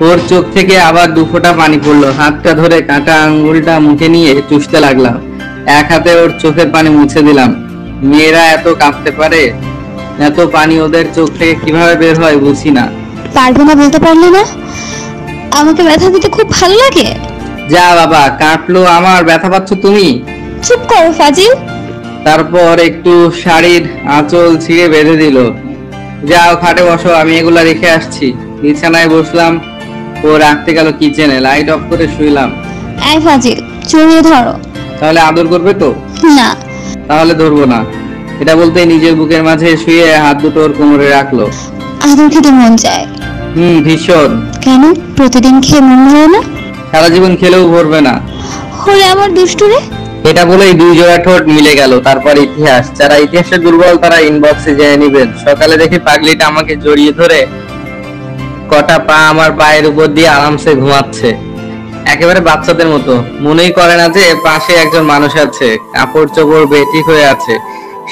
ওর চোখ থেকে আবার 2 ফোঁটা পানি পড়লো। হাতটা ধরে কাটা আঙ্গুলটা মুখে নিয়ে চুষতে লাগলাম। এক হাতে ওর চোখের পানি মুছে দিলাম। মেয়েরা এত কাঁপতে পারে? এত পানি ওদের চোখ থেকে কিভাবে বের হয় বুঝি না। পারবো না বলতে পারলে না? আমাকে ব্যথা দিতে খুব ভালো লাগে। যা বাবা, কাটলো আমার, ব্যথা পাচ্ছ তুমি? চুপ করো ফাজিল। তারপর একটু শাড়ির আঁচল ছিঁড়ে বেঁধে দিল। যাও খাটে বসো, আমি এগুলা রেখে আসছি। বিছানায় বসলাম। ও রাখতে গেল কিচেনে। লাইট অফ করে শুইলাম। এই ফাজিল, জড়িয়ে ধরো। তাহলে আদর করবে তো? না। তাহলে ধরবো না। এটা বলতেই নিজের বুকের মাঝে শুয়ে হাত দুটো ওর কোমরে রাখলো। আদর খেতে মন চায়। ভীষণ। কেন? প্রতিদিন খেয়ে মন ভরে না? সারা জীবন খেলেও ভরবে না। হলে আমার দুষ্টুরে। এটা বলেই 2 জোড়া ঠোঁট মিলে গেল। তারপর ইতিহাস। যারা ইতিহাসে দুর্বল তারা ইনবক্সে জেনে নিবেন। সকালে দেখি পাগলিটা আমাকে জড়িয়ে ধরে কটা পা আমার পায়ের উপর দিয়ে আরামসে ঘুমাচ্ছে। একেবারে বাচ্চাদের মতো, মনেই করে না যে পাশে একজন মানুষ আছে। কাপড় চোপড় বেঠিক হয়ে আছে,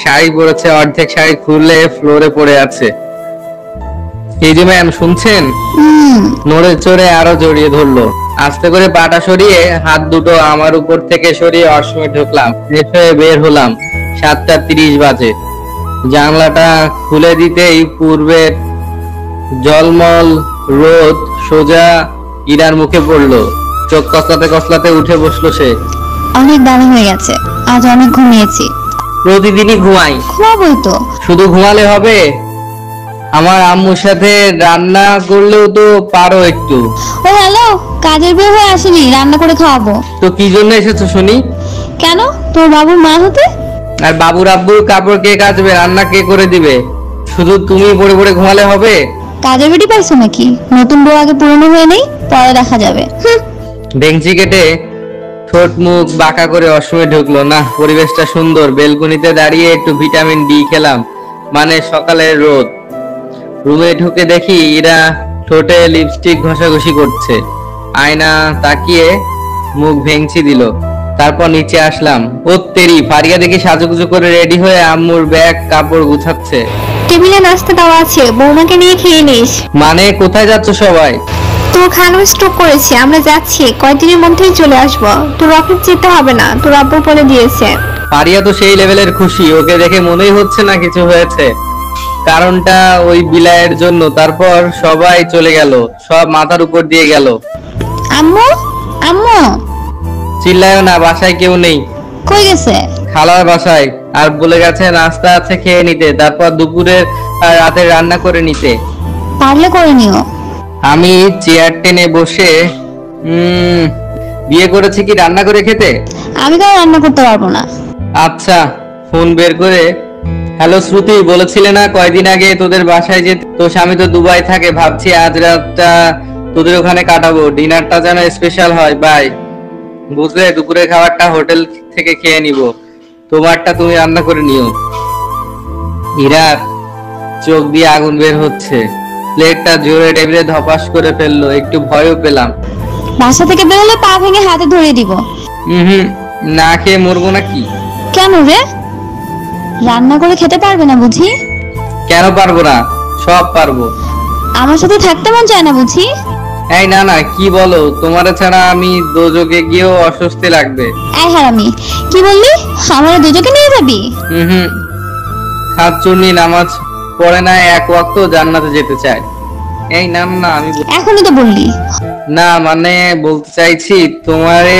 শাড়ি পরেছে, অর্ধেক শাড়ি খুলে ফ্লোরে পড়ে আছে। এই যে ম্যাম, শুনছেন? নড়ে চড়ে আরো জড়িয়ে ধরলো। আস্তে করে পাটা সরিয়ে হাত দুটো আমার উপর থেকে সরিয়ে ওয়াশরুমে ঢুকলাম। ফ্রেশ হয়ে বের হলাম। 7:30 বাজে। জানলাটা খুলে দিতেই পূর্বের জলমল রোদ সোজা ইরার মুখে পড়লো। চোখ কসলাতে কসলাতে উঠে বসলো সে। অনেক বেলা হয়ে গেছে, আজ অনেক ঘুমিয়েছি। প্রতিদিনই ঘুমাই। ঘুমাবোই তো। শুধু ঘুমালে হবে? আমার আম্মুর সাথে রান্না করলেও তো পারো একটু। ও হ্যালো, কাজের বের হয়ে আসিনি, রান্না করে খাওয়াবো। তো কি জন্য এসেছো শুনি? কেন, তোর বাবুর মা হতে? আর বাবুর আব্বুর কাপড় কে কাচবে, রান্না কে করে দিবে? শুধু তুমি পড়ে পড়ে ঘুমালে হবে? কাজের বেটি পাইছো নাকি? নতুন বউ আগে পুরনো হয়ে নেই, পরে দেখা যাবে। ভেঙচি কেটে ঠোঁট মুখ বাঁকা করে ওয়াশরুমে ঢুকলো। না, পরিবেশটা সুন্দর। বেলকনিতে দাঁড়িয়ে একটু ভিটামিন ডি খেলাম, মানে সকালের রোদ। রুমে ঢুকে দেখি ইরা ঠোঁটে লিপস্টিক ঘষাঘষি করছে। আয়না তাকিয়ে মুখ ভেঙচি দিল। তারপর নিচে আসলাম। ও তেরি, ফারিয়া দেখি সাজুগুজু করে রেডি হয়ে আম্মুর ব্যাগ কাপড় গুছাচ্ছে। টেবিলে নাস্তা দেওয়া আছে, বৌমাকে নিয়ে খেয়ে নিস। মানে কোথায় যাচ্ছ সবাই? তোর খানু স্ট্রোক করেছে, আমরা যাচ্ছি, কয়েকদিনের মধ্যেই চলে আসবো। তোর অফিস যেতে হবে না, তোর আব্বু বলে দিয়েছে। ফারিয়া তো সেই লেভেলের খুশি, ওকে দেখে মনেই হচ্ছে না কিছু হয়েছে। কারণটা ওই বিলায়ের জন্য। তারপর সবাই চলে গেল, সব মাথার উপর দিয়ে গেল। আম্মু, আম্মু চিল্লায়ও না, বাসায় কেউ নেই। কই গেছে? খালার বাসায়। আর বলে গেছে নাস্তা আছে খেয়ে নিতে, তারপর দুপুরের আর রাতের রান্না করে নিতে। পারলে করে নিও। আমি চেয়ার টেনে বসে বিয়ে করেছি কি রান্না করে খেতে? আমি কেন রান্না করতে পারবো না? আচ্ছা, ফোন বের করে, হ্যালো শ্রুতি, বলেছিলে না কয়দিন আগে তোদের বাসায় যেতে? তো স্বামী তো দুবাই থাকে, ভাবছি আজ রাতটা তোদের ওখানে কাটাবো। ডিনারটা যেন স্পেশাল হয়। বাই। বুঝলে, দুপুরের খাবারটা হোটেল থেকে খেয়ে নিব, তোমারটা তুমি রান্না করে নিও। ইরার চোখ দিয়ে আগুন বের হচ্ছে। প্লেটটা জোরে টেবিলে ধপাস করে ফেললো। একটু ভয়ও পেলাম। বাসা থেকে বেরোলে পা ভেঙে হাতে ধরে দিব। না খেয়ে মরবো নাকি? কেন রে? রান্না করে খেতে পারবে না বুঝি? কেন পারবো না, সব পারবো। আমার সাথে থাকতে মন চায় না বুঝি? এই না না, কি বলো? তোমার ছাড়া আমি দোজকে গিয়েও অস্বস্তি লাগবে। এই হারামি, কি বললি? আমার দুজকে নিয়ে যাবি? হাত চুন্নি নামাজ পড়ে না, এক ওয়াক্ত জান্নাতে যেতে চায়। এই না না, আমি এখনই তো বললি। না মানে বলতে চাইছি, তোমারে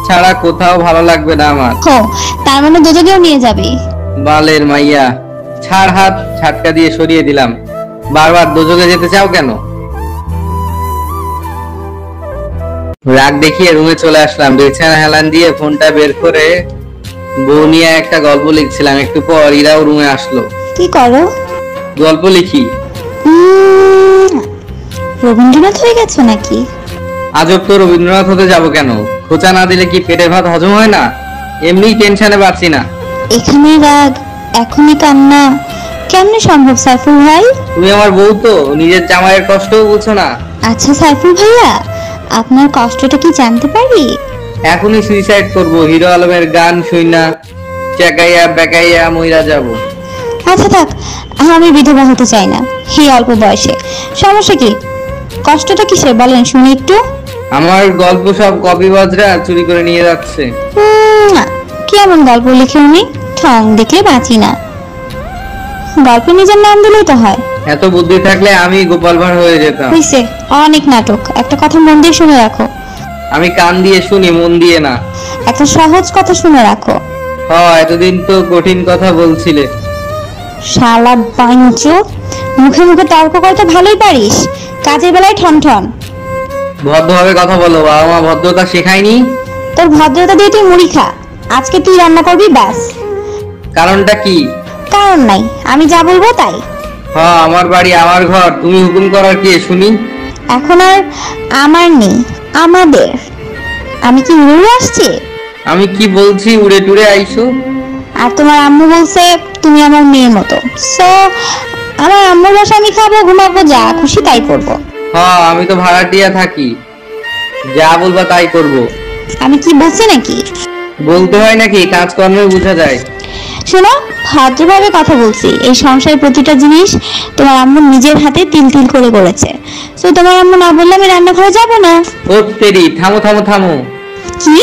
ছাড়া কোথাও ভালো লাগবে না আমার। হো, তার মানে দুজকেও নিয়ে যাবি? বালের মাইয়া, ছাড় হাত। ঝাটকা দিয়ে সরিয়ে দিলাম। বারবার দোজকে যেতে চাও কেন? রাগ দেখিয়ে রুমে চলে আসলাম। বিছানা হেলান দিয়ে ফোনটা বের করে বউ নিয়ে একটা গল্প লিখছিলাম। একটু পর ইরাও রুমে আসলো। কি করো? গল্প লিখি। রবীন্দ্রনাথ হয়ে গেছো নাকি? আজব তো, রবীন্দ্রনাথ হতে যাবো কেন? খোঁচা না দিলে কি পেটের ভাত হজম হয় না? এমনি টেনশনে পাচ্ছি না। এখানে রাগ, এখনই কান্না, কেমনে সম্ভব সাইফুল ভাই? তুমি আমার বউ তো, নিজের জামাইয়ের কষ্টও বুঝছো না। আচ্ছা সাইফুল ভাইয়া, আপনার কষ্টটা কি জানতে পারি? এখনই সুইসাইড করবো। হিরো আলমের গান শুইনা চেকাইয়া বেকাইয়া মইরা যাব। আচ্ছা থাক, আমি বিধবা হতে চাই না এই অল্প বয়সে। সমস্যা কি? কষ্টটা কিসের বলেন শুনি একটু। আমার গল্প সব কপিবাজরা চুরি করে নিয়ে যাচ্ছে। কি এমন গল্প লিখে উনি? ঠং দেখলে বাঁচি না। গল্পে নিজের নাম দিলেই তো হয়। এত বুদ্ধি থাকলে আমি গোপাল ভাঁড় হয়ে যেতাম। হইছে, অনেক নাটক। একটা কথা মন দিয়ে শুনে রাখো। আমি কান দিয়ে শুনি, মন দিয়ে না। একটা সহজ কথা শুনে রাখো। এতদিন তো কঠিন কথা বলছিলে। শালা বাঞ্চো, মুখে মুখে তর্ক করতে ভালোই পারিস, কাজের বেলায় ঠন ঠন। ভদ্রভাবে কথা বলো, বাবা মা ভদ্রতা শেখায়নি? তোর ভদ্রতা দিয়ে তুই মুড়ি খা। আজকে তুই রান্না করবি, ব্যাস। কারণটা কি? কারণ নাই, আমি যা বলবো তাই। আমার বাড়ি, আমার ঘর, তুমি হুকুম করার কে শুনি? এখন আর আমার নেই, আমাদের। আমি কি উড়ে আসছি? আমি কি বলছি উড়ে টুড়ে আইসো? আর তোমার আম্মু বলছে তুমি আমার মেয়ের মতো। সো আমার আম্মুর বাসায় আমি খাবো, ঘুমাবো, যা খুশি তাই করবো। আমি তো ভাড়াটিয়া থাকি। যা বলবা তাই করব। আমি কি বলছি নাকি? বলতে হয় নাকি? কাজকর্মে বোঝা যায়। শোনো, ভদ্রভাবে কথা বলছি। এই সংসারের প্রতিটা জিনিস তোমার আম্মু নিজের হাতে তিল তিল করে করেছে। তো তোমার আম্মু না বললে আমি রান্নাঘরে যাব না। ও তেরি, থামো থামো থামো। কি?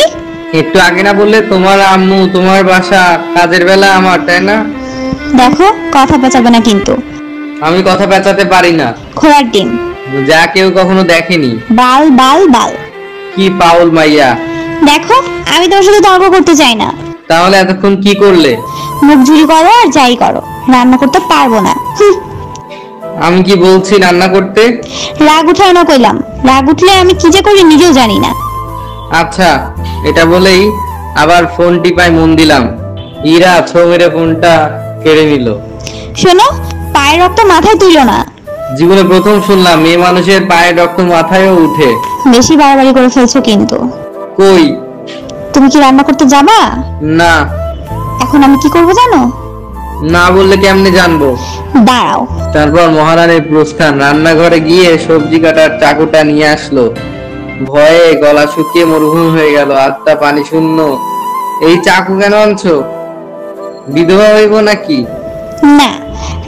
একটু আগে না বললে তোমার আম্মু, তোমার বাসা, কাজের বেলা আমার, তাই না? দেখো, কথা পেঁচাবে না কিন্তু। আমি কথা পেঁচাতে পারি না। ঘোড়ার ডিম। যা কেউ কখনো দেখেনি। বাল বাল বাল। কি পাউল মাইয়া। দেখো, আমি তোমার সাথে তর্ক করতে চাই না। তাহলে এতক্ষণ কি করলে? মুখ ঝুরি করো আর যাই করো, রান্না করতে পারবো না। আমি কি বলছি রান্না করতে? রাগ উঠায় না কইলাম। রাগ উঠলে আমি কি যে করি নিজেও জানি না। আচ্ছা, এটা বলেই আবার ফোন টিপায় মন দিলাম। ইরা ছো মেরে ফোনটা কেড়ে নিল। শোনো, পায়ের রক্ত মাথায় তুইলো না। জীবনে প্রথম শুনলাম মেয়ে মানুষের পায়ের রক্ত মাথায়ও উঠে। বেশি বাড়াবাড়ি করে ফেলছো কিন্তু। কই? তুমি কি রান্না করতে যাবা? না। এখন আমি কি করবো জানো? না বললে কেমনে জানবো? দাঁড়াও। তারপর মহারানীর প্রস্থান। রান্নাঘরে গিয়ে সবজি কাটার চাকুটা নিয়ে আসলো। ভয়ে গলা শুকিয়ে মরুভূমি হয়ে গেল, আত্মা পানি শূন্য। এই চাকু কেন আনছো? বিধবা হইব নাকি? না,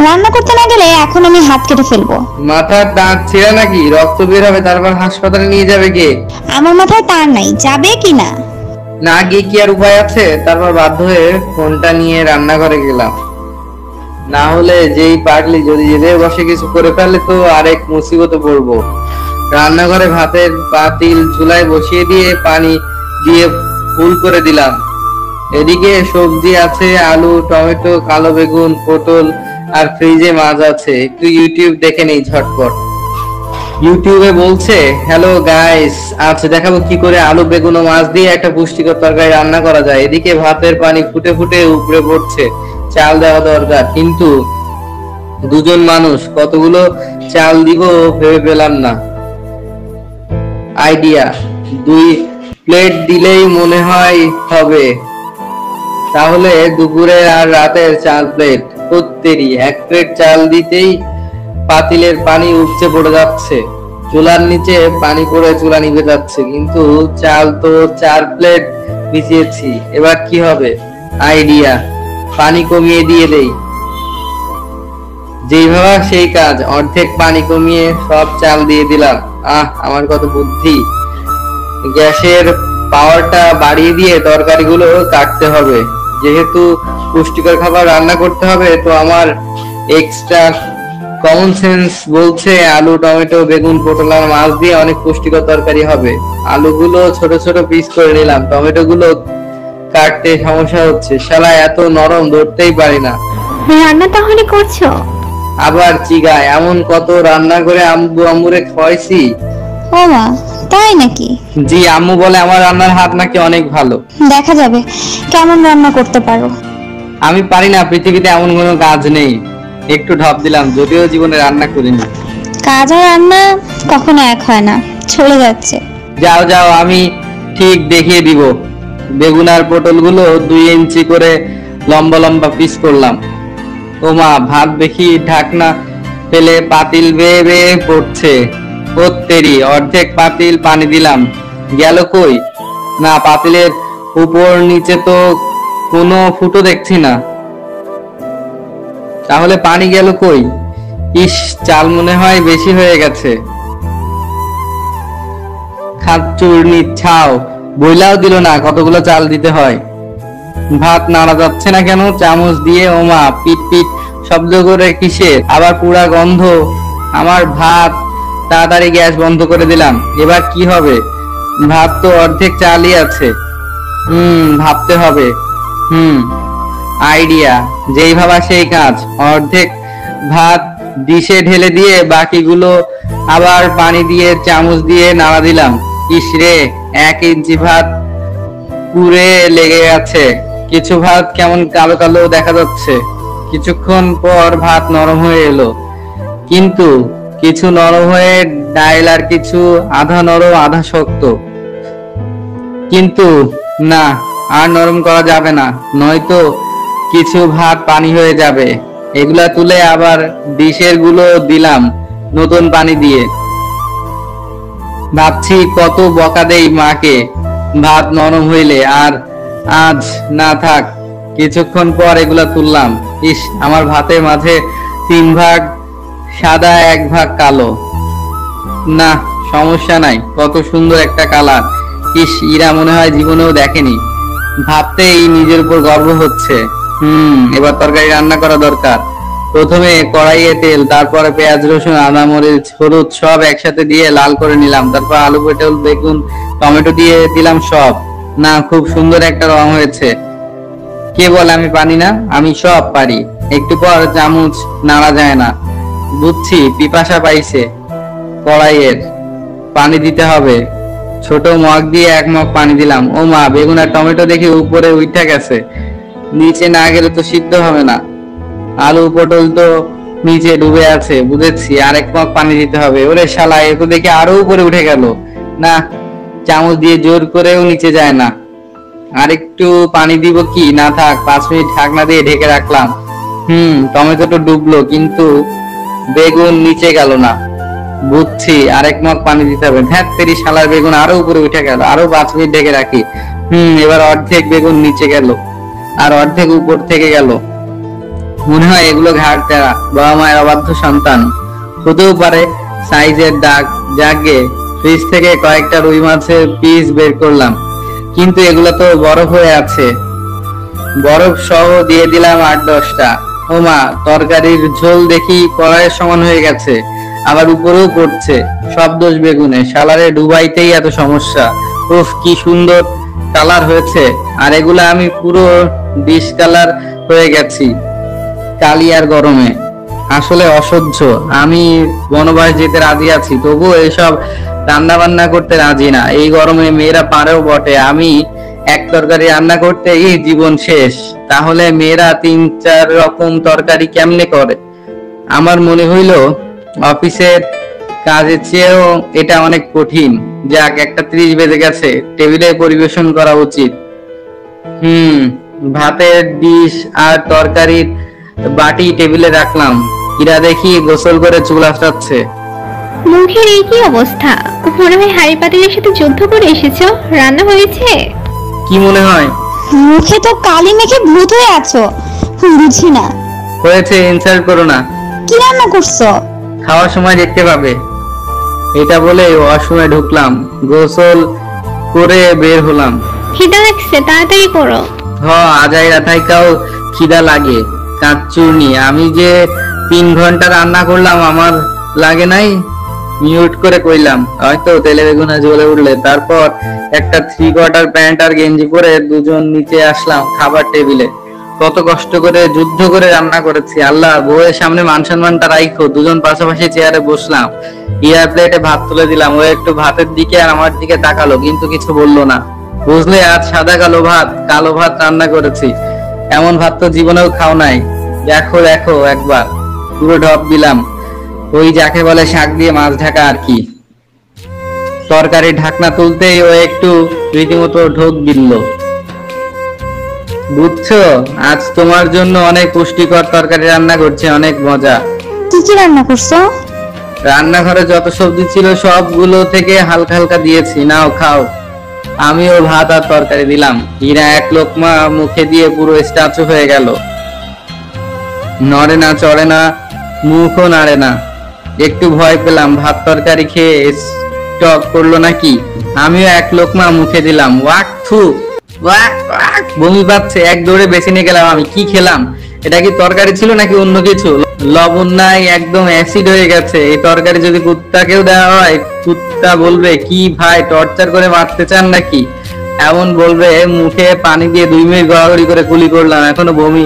রান্না করতে না গেলে এখন আমি হাত কেটে ফেলবো। মাথার দাঁত ছিঁড়া নাকি? রক্ত বের হবে, তারপর হাসপাতালে নিয়ে যাবে কে? আমার মাথায় তার নাই, যাবে কি না? না গিয়ে কি আর উপায় আছে? তারপর বাধ্য হয়ে ফোনটা নিয়ে রান্নাঘরে গেলাম। না হলে যেই পাগলি যদি জেদে বসে কিছু করে ফেলে তো আরেক মুসিবতে পড়বো। রান্নাঘরে ভাতের পাতিল চুলায় বসিয়ে দিয়ে পানি দিয়ে ফুল করে দিলাম। এদিকে সবজি আছে, আলু, টমেটো, কালো বেগুন, পটল, আর ফ্রিজে মাছ আছে। একটু ইউটিউব দেখে নেই ঝটপট। ইউটিউবে বলছে, হ্যালো গাইস, আজ দেখাবো কি করে আলু, বেগুন ও মাছ দিয়ে একটা পুষ্টিকর তরকারি রান্না করা যায়। এদিকে ভাতের পানি ফুটে ফুটে উপরে পড়ছে। চাল দেওয়া দরকার, কিন্তু দুজন মানুষ, কতগুলো চাল দিব ভেবে পেলাম না। আইডিয়া, 2 প্লেট দিলেই মনে হয় হবে। তাহলে দুপুরে আর রাতের 4 প্লেট। প্রত্যেকই 1 প্লেট চাল দিতেই পাতিলের পানি উপচে পড়ে যাচ্ছে। চুলার নিচে পানি পড়ে চুলা নিভে যাচ্ছে, কিন্তু চাল তো 4 প্লেট ভিজিয়েছি। এবার কি হবে? আইডিয়া, পানি কমিয়ে দিয়ে দেই। যেই ভাবা সেই কাজ, অর্ধেক পানি কমিয়ে সব চাল দিয়ে দিলাম। আমার কত বুদ্ধি। গ্যাসের পাওয়ারটা বাড়িয়ে দিয়ে তরকারিগুলো কাটতে হবে। যেহেতু পুষ্টিকর খাবার রান্না করতে হবে, তো আমার এক্সট্রা কমন সেন্স বলছে আলু, টমেটো, বেগুন, পটল আর মাছ দিয়ে অনেক পুষ্টিকর তরকারি হবে। আলুগুলো ছোট ছোট পিস করে নিলাম। টমেটো গুলো কাটতে সমস্যা হচ্ছে, শালা এত নরম ধরতেই পারি না। রান্না তাহলে করছো? আবার চিগায়, এমন কত রান্না করে আম্মু আম্মুরে খাওয়াইছি। ও মা, তাই নাকি? জি, আম্মু বলে আমার রান্নার হাত নাকি অনেক ভালো। দেখা যাবে কেমন রান্না করতে পারো। আমি পারি না, পৃথিবীতে এমন কোনো কাজ নেই। একটু ঢপ দিলাম, যদিও জীবনে রান্না করিনি। কাজ আর রান্না কখনো এক হয় না, চলে যাচ্ছে। যাও যাও, আমি ঠিক দেখিয়ে দিব। বেগুন আর পটল গুলো 2 ইঞ্চি করে লম্বা লম্বা পিস করলাম। ও মা, ভাত দেখি ঢাকনা ফেলে পাতিল বেয়ে বেয়ে পড়ছে। তেরি, অর্ধেক পাতিল পানি দিলাম, গেল কই? না, পাতিলের উপর নিচে তো কোনো ফুটো দেখছি না। তাহলে পানি গেল কই? ইস, চাল মনে হয় বেশি হয়ে গেছে। খাচ্চুরনি ছাও, বইলাও দিল না কতগুলো চাল দিতে হয়। ভাত নাড়া যাচ্ছে না কেন? চামচ দিয়ে ওমা পিট পিট শব্দ করে কিসের? আবার পুরা গন্ধ। আমার ভাত। তাড়াতাড়ি গ্যাস বন্ধ করে দিলাম। এবার কি হবে? ভাত তো অর্ধেক চালই আছে। ভাবতে হবে। আইডিয়া, যেই ভাবা সেই কাজ। অর্ধেক ভাত ডিশে ঢেলে দিয়ে বাকিগুলো আবার পানি দিয়ে চামচ দিয়ে নাড়া দিলাম। ইস রে, 1 ইঞ্চি ভাত পুড়ে লেগে গেছে। কিছু ভাত কেমন কালো কালো দেখা যাচ্ছে। কিছুক্ষণ পর ভাত নরম হয়ে এলো, কিন্তু কিছু নরম হয়ে ডাইল আর কিছু আধা নরম আধা শক্ত। কিন্তু না, আর নরম করা যাবে না, নয়তো কিছু ভাত পানি হয়ে যাবে। এগুলা তুলে আবার ডিশের গুলো দিলাম নতুন পানি দিয়ে। ভাবছি কত বকা দেই মাকে ভাত নরম হইলে, আর আজ না থাক। কিছুক্ষণ পর এগুলা তুললাম। ইস, আমার ভাতের মাঝে 3 ভাগ সাদা 1 ভাগ কালো। না, সমস্যা নাই, কত সুন্দর একটা কালার। ইস, ইরা মনে হয় জীবনেও দেখেনি। ভাবতেই নিজের উপর গর্ব হচ্ছে। এবার তরকারি রান্না করা দরকার। প্রথমে কড়াইয়ে তেল, তারপরে পেঁয়াজ, রসুন, আদা, মরিচ, হলুদ সব একসাথে দিয়ে লাল করে নিলাম। তারপর আলু, পটল, বেগুন, টমেটো দিয়ে দিলাম সব। না, খুব সুন্দর একটা রং হয়েছে। কে বলে আমি পারি না? আমি সব পারি। একটু পর চামচ নাড়া যায় না। বুঝছি পিপাসা পাইছে। কড়াইয়ের পানি দিতে হবে। ছোট মগ দিয়ে 1 মগ পানি দিলাম। ও মা, বেগুন আর টমেটো দেখে উপরে উঠে গেছে, নিচে না গেলে তো সিদ্ধ হবে না। আলু পটল তো নিচে ডুবে আছে, বুঝেছি। 1 মগ পানি দিতে হবে। ওরে শালা, এ তো দেখে আরো উপরে উঠে গেল। না, চামচ দিয়ে জোর করেও নিচে যায় না। আর একটু পানি দিব কি? না থাক, 5 মিনিট ঢাকনা দিয়ে ঢেকে রাখলাম। টমেটোটা ডুবলো, কিন্তু বেগুন নিচে গেল না। বুঝছি, 1 মগ পানি দিতে হবে। ধ্যাত তেরি, শালার বেগুন আরো উপরে উঠে গেল। আরো 5 মিনিট ঢেকে রাখি। এবার অর্ধেক বেগুন নিচে গেল, আর অর্ধেক উপর থেকে গেল। মনে হয় এগুলো ঘাট তেরা, বাবা মায়ের অবাধ্য সন্তান। হতেও পারে সাইজের দাগ। জাগে ফ্রিজ থেকে কয়েকটা রুই মাছের পিস বের করলাম, কিন্তু এগুলো তো বরফ হয়ে আছে। বরফ সহ দিয়ে দিলাম 8-10টা। ও মা, তরকারির ঝোল দেখি কড়াইয়ের সমান হয়ে গেছে, আবার উপরেও পড়ছে। সব দোষ বেগুনে, শালারে ডুবাইতেই এত সমস্যা। উফ, কি সুন্দর কালার হয়েছে। আর এগুলা আমি পুরো ডিশ কালার হয়ে গেছি কালি আর গরমে। আসলে অসহ্য। আমি বনবাস যেতে রাজি আছি, তবুও এইসব রান্না বান্না করতে রাজি না। এই গরমে মেয়েরা পারেও বটে, আমি এক তরকারি রান্না করতে এই জীবন শেষ। তাহলে মেয়েরা 3-4 রকম তরকারি কেমনে করে? আমার মনে হইল অফিসের কাজের চেয়েও এটা অনেক কঠিন। যাক, 1:30 বেজে গেছে, টেবিলে পরিবেশন করা উচিত। ভাতের ডিশ আর তরকারির বাটি টেবিলে রাখলাম। ইরা দেখি গোসল করে চুল আঁচড়াচ্ছে। মুখের এই কি অবস্থা? মনে হয় হাড়ি পাতিলের সাথে যুদ্ধ করে এসেছো। রান্না হয়েছে? কি মনে হয়? মুখে তো কালি মেখে ভূত হয়ে আছো। বুঝি না। হয়েছে, ইনসাল্ট করো না। কি রান্না করছো? খাওয়ার সময় দেখতে পাবে। এটা বলে ওয়াশরুমে ঢুকলাম, গোসল করে বের হলাম। খিদা লাগছে, তাড়াতাড়ি করো। আজাই রাথাইকাও খিদা লাগে। কাঁচচুর্নি, আমি যে 3 ঘন্টা রান্না করলাম, আমার লাগে নাই? মিউট করে কইলাম, হয়তো তেলে বেগুনা জ্বলে উঠলে। তারপর একটা 3/4 প্যান্ট আর গেঞ্জি পরে দুজন নিচে আসলাম খাবার টেবিলে। কত কষ্ট করে যুদ্ধ করে রান্না করেছি। আল্লাহ, বউয়ের সামনে মান সম্মানটা রাখো। দুজন পাশাপাশি চেয়ারে বসলাম। ইয়ার প্লেটে ভাত তুলে দিলাম। ও একটু ভাতের দিকে আর আমার দিকে তাকালো, কিন্তু কিছু বললো না। বুঝলে, আজ সাদা কালো ভাত রান্না করেছি। এমন ভাত তো জীবনেও খাও নাই। দেখো দেখো একবার। পুরো ঢপ দিলাম। ওই যাকে বলে শাক দিয়ে মাছ ঢাকা আর কি। তরকারির ঢাকনা তুলতেই ও একটু রীতিমতো ঢোক দিল। বুঝছো, আজ তোমার জন্য অনেক পুষ্টিকর তরকারি রান্না করছে, অনেক মজা। কি কি রান্না করছো? রান্নাঘরে যত সবজি ছিল সবগুলো থেকে হালকা হালকা দিয়েছি, নাও খাও। আমিও ভাত আর তরকারি দিলাম। হীরা 1 লোকমা মুখে দিয়ে পুরো স্ট্যাচু হয়ে গেল। নড়ে না, চড়ে না, মুখও নাড়ে না। একটু ভয় পেলাম, ভাত তরকারি খেয়ে স্টক করলো নাকি। আমিও 1 লোকমা মুখে দিলাম। ওয়াক থু, ওয়াক ওয়াক, বমি পাচ্ছে। এক দৌড়ে বেছে নিয়ে গেলাম। আমি কি খেলাম? এটা কি তরকারি ছিল নাকি অন্য কিছু? লবণ নাই, একদম অ্যাসিড হয়ে গেছে। এই তরকারি যদি কুত্তাকেও দেওয়া হয়, কুত্তা বলবে কি ভাই, টর্চার করে মারতে চান নাকি? এমন বলবে। মুখে পানি দিয়ে 2 মিনিট গড়াগড়ি করে কুলি করলাম, এখনো বমি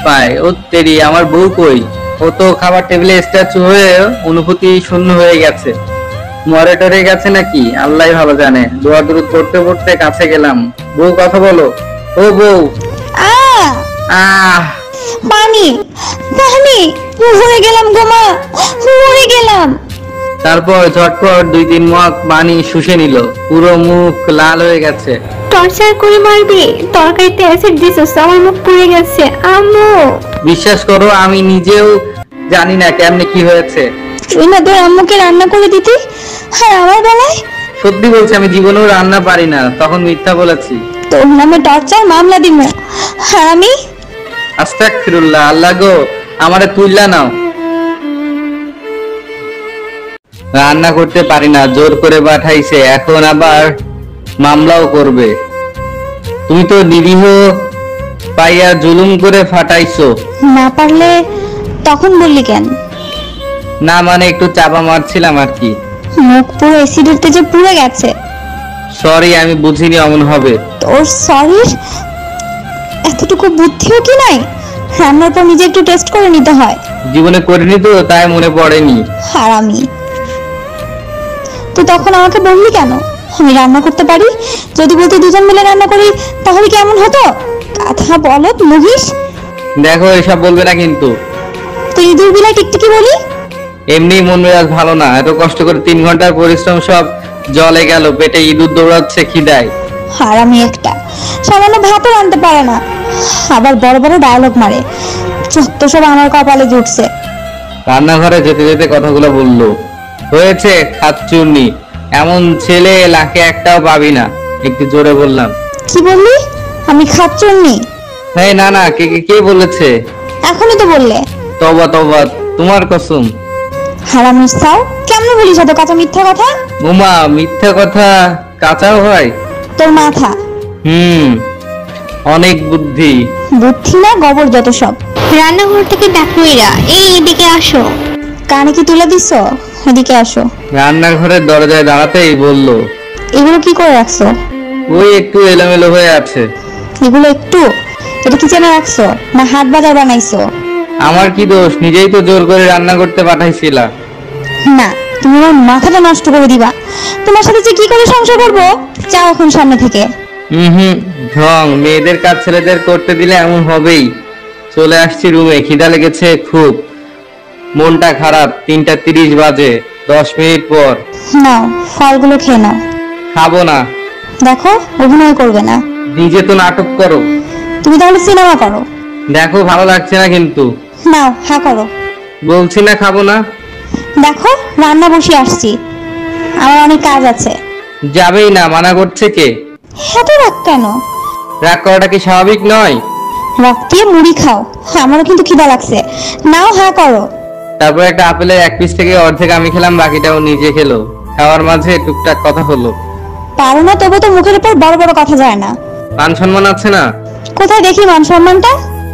পায়। ও তেরি, আমার বউ কই? ও তো খাবার টেবিলে স্ট্যাচু হয়ে অনুভূতি শূন্য হয়ে গেছে। মরে টরে গেছে নাকি আল্লাহ ভালো জানে। দোয়া দরুদ পড়তে পড়তে কাছে গেলাম। বউ, কথা বলো। ও বউ। পানি পানি, মরে গেলাম গো মা, মরে গেলাম। তারপর ঝটপট 2-3 মগ পানি শুষে নিল। পুরো মুখ লাল হয়ে গেছে। টর্চার করে মারবি? তরকারিতে অ্যাসিড দিছিস, আমার মুখ পুড়ে গেছে। আম্মু, বিশ্বাস করো, আমি নিজেও জানি না কেমনে কি হয়েছে। তুই না তোর আম্মুকে রান্না করে দিতি, আর আমার বেলায় সত্যি বলছি, আমি জীবনেও রান্না পারি না, তখন মিথ্যা বলেছি। তোর নামে টর্চার মামলা দিমু। হারামি। আস্তাগফিরুল্লাহ, আল্লাহ গো আমারে তুইলা নাও। রান্না করতে পারি না, জোর করে পাঠাইছে, এখন আবার মামলাও করবে। তুই তো নিরীহ পাইয়া জুলুম করে ফাটাইছো। না পারলে তখন বললি কেন? না মানে একটু চাপা মারছিলাম আর কি। মুখ পুরো অ্যাসিডের তেজে পুড়ে গেছে। সরি, আমি বুঝিনি অমন হবে। তোর সরির এতটুকু বুদ্ধিও কি নাই? রান্নার পর নিজে একটু টেস্ট করে নিতে হয়। জীবনে করিনি তো তাই মনে পড়েনি। হারামি। তুই তখন আমাকে বললি কেন আমি রান্না করতে পারি? যদি বলতে দুজন মিলে রান্না করি তাহলে কেমন হতো? কথা বলত মহিষ। দেখো এসব বলবে না কিন্তু। তুই ইঁদুর বিলাই টিকটিকি বলি। এমনি মন মেজাজ ভালো না, এত কষ্ট করে 3 ঘন্টার পরিশ্রম সব জলে গেল, পেটে ইঁদুর দৌড়াচ্ছে খিদায়। হারামি একটা, সামান্য ভাতও রাঁধতে পারে না, আবার বড় বড় ডায়লগ মারে। যত সব আমার কপালে জুটছে। রান্নাঘরে যেতে যেতে কথাগুলো বললো। হয়েছে খাচ্চুন্নি, এমন ছেলে লাখে একটাও পাবি না। একটু জোরে বললাম। কি বললি? আমি খাচ্চুন্নি? হ্যাঁ না না, কে কে কে বলেছে? এখনই তো বললে। তওবা তওবা, তোমার কসম। হারামির সাও, কেমনে বলিস এত কাঁচা মিথ্যা কথা? উমা, মিথ্যা কথা কাঁচাও হয়? তোর মাথা। অনেক বুদ্ধি। বুদ্ধি না গোবর যত সব। রান্নাঘর থেকে ডাকলো এরা, এই এদিকে আসো। কানে কি তুলে দিছ? এদিকে আসো। রান্নাঘরের দরজায় দাঁড়াতেই বলল, এগুলো কি করে রাখছো? ওই একটু এলোমেলো হয়ে আছে। এগুলো একটু? এটা কি চেনে রাখছো না হাট বাজার বানাইছো? আমার কি দোষ? নিজেই তো জোর করে রান্না করতে পাঠাইছিলা। না, তুমি আমার মাথাটা নষ্ট করে দিবা। তোমার সাথে যে কি করে সংসার করবো, যাও এখন সামনে থেকে। ঢং, মেয়েদের কাজ ছেলেদের করতে দিলে এমন হবেই। চলে আসছি রুমে, খিদা লেগেছে খুব, মনটা খারাপ। 3:30 বাজে, 10 মিনিট পর। নাও ফলগুলো খেয়ে নাও। খাবো না। দেখো অভিনয় করবে না। নিজে তো নাটক করো। তুমি তাহলে সিনেমা করো। দেখো ভালো লাগছে না কিন্তু। নাও হা করো। বলছি না খাবো না। দেখো রান্না বসে আসছি, আমার অনেক কাজ আছে। যাবেই না, মানা করছে কে? এত রাগ কেন? রাগ করাটা কি স্বাভাবিক নয়? রাগ দিয়ে মুড়ি খাও, আমারও কিন্তু খিদা লাগছে। নাও হা করো। তারপর একটা আপেলের 1 পিস থেকে অর্ধেক আমি খেলাম, বাকিটাও নিজে খেলো। খাওয়ার মাঝে টুকটাক কথা হলো। পারো না তবু তো মুখের উপর বড় বড় কথা যায় না। মান সম্মান আছে না? কোথায় দেখি মান সম্মানটা?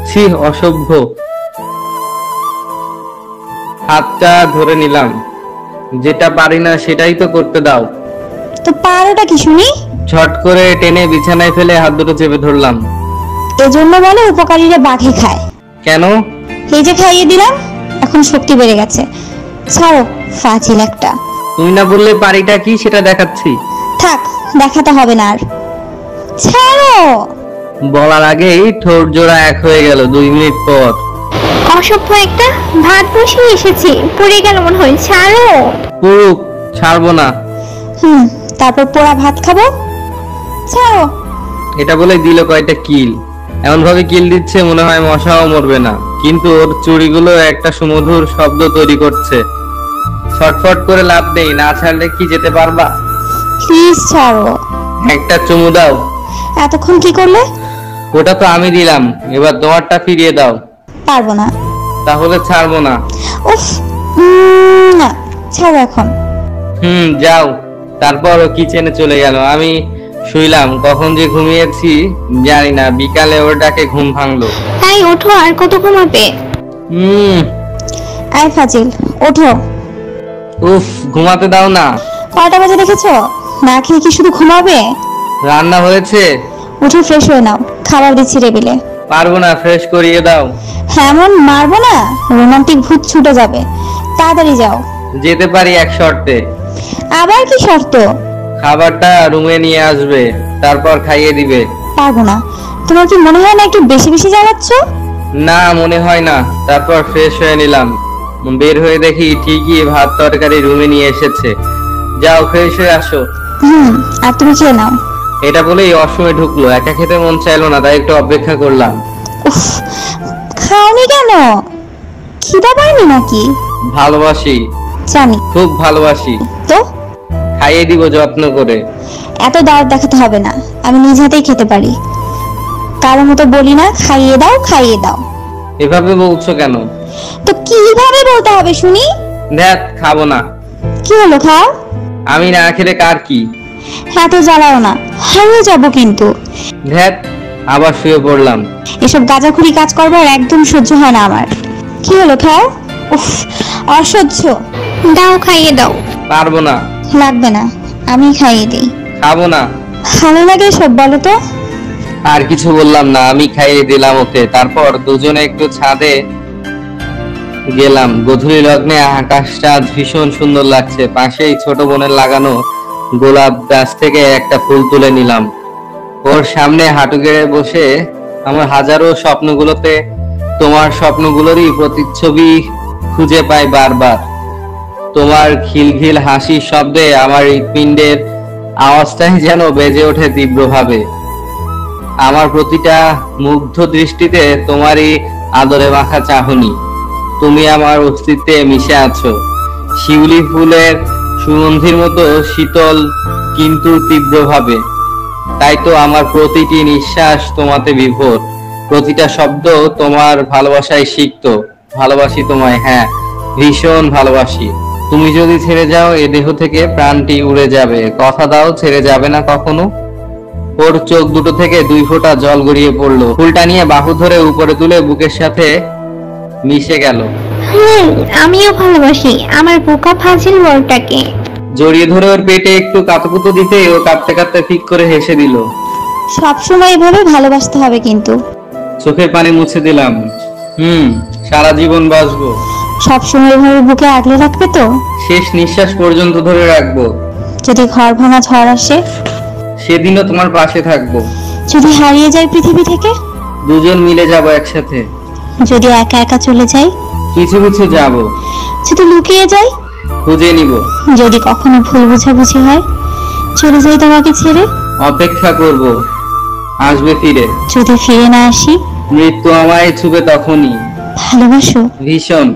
ছি, অসভ্য। হাতটা ধরে নিলাম, যেটা পারি না সেটাই তো করতে দাও। তো পারোটা কি শুনি? ঝট করে টেনে বিছানায় ফেলে হাত দুটো চেপে ধরলাম। এজন্য বলে উপকারীরা বাঘে খায়। কেন? এই যে খাইয়ে দিলাম, এখন শক্তি বেড়ে গেছে। ছাড়ো, ফাজিল একটা। তুমি না বললে পারিটা কি সেটা দেখাচ্ছি। থাক, দেখাতে হবে না আর। ছাড়ো। বলার আগেই ঠোঁট জোড়া এক হয়ে গেল 2 মিনিট পর। অসভ্য একটা, ভাত বসিয়ে এসেছি, পড়ে গেল মনে হয়, ছাড়ো। পুরুক, ছাড়বো না। তারপর পোড়া ভাত খাবো। ছাড়ো। এটা বলে দিল কয়টা কিল। এমন ভাবে কিল দিচ্ছে মনে হয় মশাও মরবে না, কিন্তু ওর চুড়িগুলো একটা সুমধুর শব্দ তৈরি করছে। ছটফট করে লাভ নেই, না ছাড়লে কি যেতে পারবা? প্লিজ ছাড়ো। একটা চুমু দাও। এতক্ষণ কি করলে? ওটা তো আমি দিলাম, এবার তোমারটা ফিরিয়ে দাও। পারবো না। তাহলে ছাড়বো না। উফ, না ছাড়ো এখন। যাও। তারপর ও কিচেনে চলে গেল। আমি শুইলাম, কখন যে ঘুমিয়েছি জানি না। বিকালে ওর ডাকে ঘুম ভাঙলো। তাই ওঠো, আর কত ঘুমাবে? আয় ফাজিল, ওঠো। উফ, ঘুমাতে দাও না। কয়টা বাজে দেখেছো? না খেয়ে কি শুধু ঘুমাবে? রান্না হয়েছে? উঠে ফ্রেশ হয়ে নাও, খাবার দিচ্ছি টেবিলে। পারবো না, ফ্রেশ করিয়ে দাও। এমন মারবো না, রোমান্টিক ভূত ছুটে যাবে। তাড়াতাড়ি যাও। যেতে পারি এক শর্তে। আবার কি শর্ত? খাবারটা রুমে নিয়ে আসবে, তারপর খাইয়ে দিবে। পারবো না। তোমার কি মনে হয় না একটু বেশি বেশি জ্বালাচ্ছ? না, মনে হয় না। তারপর ফ্রেশ হয়ে নিলাম, বের হয়ে দেখি ঠিকই ভাত তরকারি রুমে নিয়ে এসেছে। যাও ফ্রেশ হয়ে আসো। আর তুমি খেয়ে নাও। এটা বলেই অসময়ে ঢুকলো। একা খেতে মন চাইলো না, তাই একটু অপেক্ষা করলাম। উফ, খাওনি কেন? খিদা পায়নি নাকি? ভালোবাসি, জানি খুব ভালোবাসি। তো খাইয়ে দিব যত্ন করে। এত দরদ দেখাতে হবে না, আমি নিজ হাতেই খেতে পারি। কারো মতো বলি না খাইয়ে দাও খাইয়ে দাও। এভাবে বলছো কেন? তো কিভাবে বলতে হবে শুনি? দেখ, খাবো না। কি হলো, খাও। আমি না খেলে কার কি? এত জ্বালাও না, হারিয়ে যাবো কিন্তু। দেখ, আবার শুয়ে পড়লাম। এসব গাঁজাখুরি কাজ করবার একদম সহ্য হয় না আমার। কি হলো, খাও। উফ, অসহ্য। দাও, খাইয়ে দাও। পারবো না। লাগবে না, আমি খাইয়ে দিই। খাবো না। ভালো লাগে সব, বলো তো। আর কিছু বললাম না, আমি খাইয়ে দিলাম ওকে। তারপর দুজনে একটু ছাদে গেলাম। গোধূলি লগ্নে আকাশটা আজ ভীষণ সুন্দর লাগছে। পাশেই ছোট বোনের লাগানো গোলাপ গাছ থেকে একটা ফুল তুলে নিলাম। ওর সামনে হাঁটু গেড়ে বসে আমার হাজারো স্বপ্নগুলোতে তোমার স্বপ্নগুলোরই প্রতিচ্ছবি খুঁজে পাই বারবার। তোমার খিলখিল হাসির শব্দে আমার হৃৎপিণ্ডের আওয়াজটাই যেন বেজে ওঠে তীব্রভাবে। আমার প্রতিটা মুগ্ধ দৃষ্টিতে তোমারই আদরে মাখা চাহনি। তুমি আমার অস্তিত্বে মিশে আছো, শিউলি ফুলের সুগন্ধির মতো শীতল কিন্তু তীব্রভাবে। তাই তো আমার প্রতিটি নিঃশ্বাস তোমাতে বিভোর, প্রতিটা শব্দ তোমার ভালোবাসায় সিক্ত। ভালোবাসি তোমায়, হ্যাঁ, ভীষণ ভালোবাসি। তুমি যদি ছেড়ে যাও এ দেহ থেকে প্রাণটি উড়ে যাবে। কথা দাও ছেড়ে যাবে না কখনো। ওর চোখ দুটো থেকে 2 ফোঁটা জল গড়িয়ে পড়লো। ফুলটা নিয়ে বাহু ধরে উপরে তুলে বুকের সাথে মিশে গেল। আমিও ভালোবাসি আমার বোকা ফাজিল বরটাকে। জড়িয়ে ধরে ওর পেটে একটু কাতুকুতো দিতে ও কাঁপতে কাঁপতে ফিক করে হেসে দিল। সবসময় এভাবে ভালোবাসতে হবে কিন্তু। চোখের পানি মুছে দিলাম। সারা জীবন বাঁচবো। সবসময় এভাবে বুকে আগলে রাখবে তো? শেষ নিঃশ্বাস পর্যন্ত ধরে রাখবো। যদি ঘর ভাঙা ঝড় আসে? সেদিনও তোমার পাশে থাকবো। যদি হারিয়ে যায় পৃথিবী থেকে? দুজন মিলে যাব একসাথে। যদি একা একা চলে যাই? কিছু কিছু যাব। যদি লুকিয়ে যাই? খুঁজে নিব। যদি কখনো ভুল বোঝাবুঝি হয়, চলে যাই তোমাকে ছেড়ে? অপেক্ষা করব, আসবে ফিরে। যদি ফিরে না আসি? মৃত্যু আমায় ছুবে তখনই। ভালোবাসো? ভীষণ।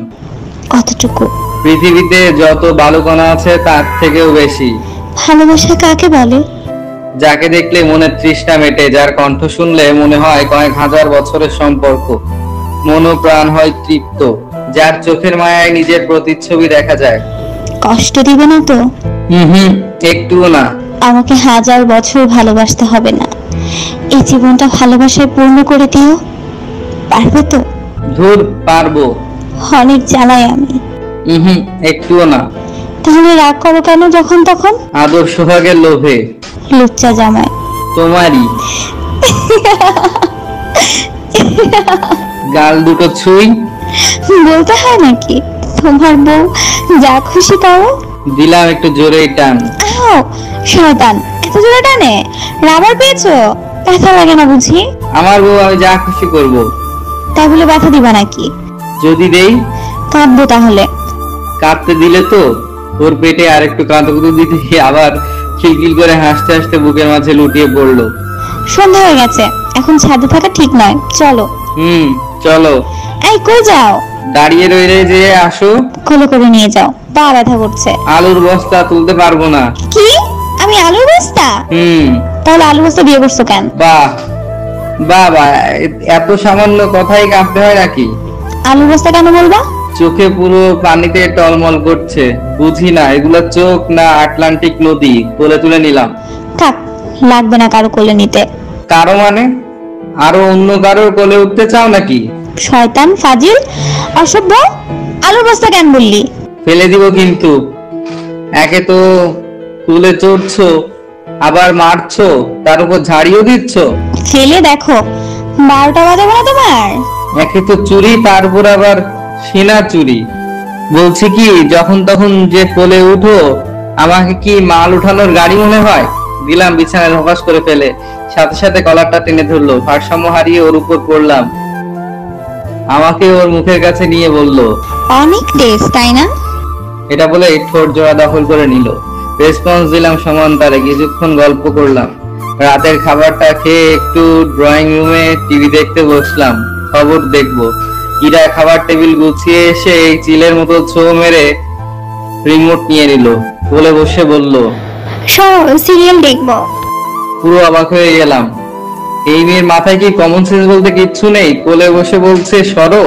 কতটুকু? পৃথিবীতে যত বালুকণা আছে তার থেকেও বেশি। ভালোবাসা কাকে বলে? যাকে দেখলে মনের তৃষ্ণা মেটে, যার কণ্ঠ শুনলে মনে হয় কয়েক হাজার বছরের সম্পর্ক, মন ও প্রাণ হয় তৃপ্ত, যার চোখের মায়ায় নিজের প্রতিচ্ছবি দেখা যায়। কষ্ট দিবে না তো? একটুও না। আমাকে 1000 বছর ভালোবাসতে হবে না, এই জীবনটা ভালোবাসায় পূর্ণ করে দিও। পারবে তো? ধুর, পারবো। অনেক জ্বালাই আমি। একটুও না। তাহলে রাগ করো কেন যখন তখন? আদর সোহাগের লোভে। লুচ্চা জামাই। তোমারই। গাল দুটো ছুঁই। বলতে হয় নাকি? তোমার বউ যা খুশি করো। দিলাম একটু জোরে টান। আও, শয়তান, এত জোরে টানে? রাবার পেয়েছো? ব্যথা লাগে না বুঝি? আমার বউ, আমি যা খুশি করব। তাই বলে ব্যথা দিবা নাকি? যদি দেই? কাঁদবো তাহলে। কাঁদতে দিলে তো ওর পেটে আর একটু কাঁদকুতো দিতে গিয়ে আবার খিলখিল করে হাসতে হাসতে বুকের মাঝে লুটিয়ে পড়লো। সন্ধ্যা হয়ে গেছে, এখন ছাদে থাকা ঠিক নয়, চলো। চলো। এই কই যাও? দাঁড়িয়ে রইলে যে আসো। কোলে করে নিয়ে যাও, পা ব্যথা করছে। আলুর বস্তা তুলতে পারবো না। কি? আমি আলুর বস্তা? তাহলে আলু বস্তা বিয়ে করছো কেন? বাহ বাহ বাহ, এত সামান্য কথাই কাঁদতে হয় নাকি? আলুর বস্তা কেন বলবা? চোখে পুরো পানিতে টলমল করছে। বুঝি না এগুলা চোখ না আটলান্টিক নদী। কোলে তুলে নিলাম। থাক, লাগবে না কারো কোলে নিতে। কারো মানে? আরো অন্য কারোর কোলে উঠতে চাও নাকি? শয়তান, ফাজিল, অসভ্য। আলুর বস্তা কেন বললি? ফেলে দিব কিন্তু। একে তো তুলে চড়ছো, আবার মারছো, তার উপর ঝাড়িও দিচ্ছ। ফেলে দেখো, 12টা বাজাবো না তোমার? একে তো চুরি, তার উপর আবার সিনা চুরি। বলছি কি, যখন তখন যে কোলে উঠো, আমাকে কি মাল উঠানোর গাড়ি মনে হয়? দিলাম বিছানায় ধপাস করে ফেলে। সাথে সাথে কলারটা টেনে ধরলো। ভারসাম্য হারিয়ে ওর উপর পড়লাম। আমাকে ওর মুখের কাছে নিয়ে বলল, অনেক টেস্ট, তাই না? এটা বলে ঠোঁট জোড়া দখল করে নিল। রেসপন্স দিলাম সমান্তরে। কিছুক্ষণ গল্প করলাম। রাতের খাবারটা খেয়ে একটু ড্রয়িং রুমে টিভি দেখতে বসলাম। খবর দেখবো। ইরা খাবার টেবিল গুছিয়ে এসে এই চিলের মতো ছো মেরে রিমোট নিয়ে নিল। বলে বসে বলল, সিরিয়াল দেখবো। পুরো অবাক হয়ে গেলাম। এই মেয়ের মাথায় কি কমন সেন্স বলতে কিচ্ছু নেই? কোলে বসে বলছে সরো।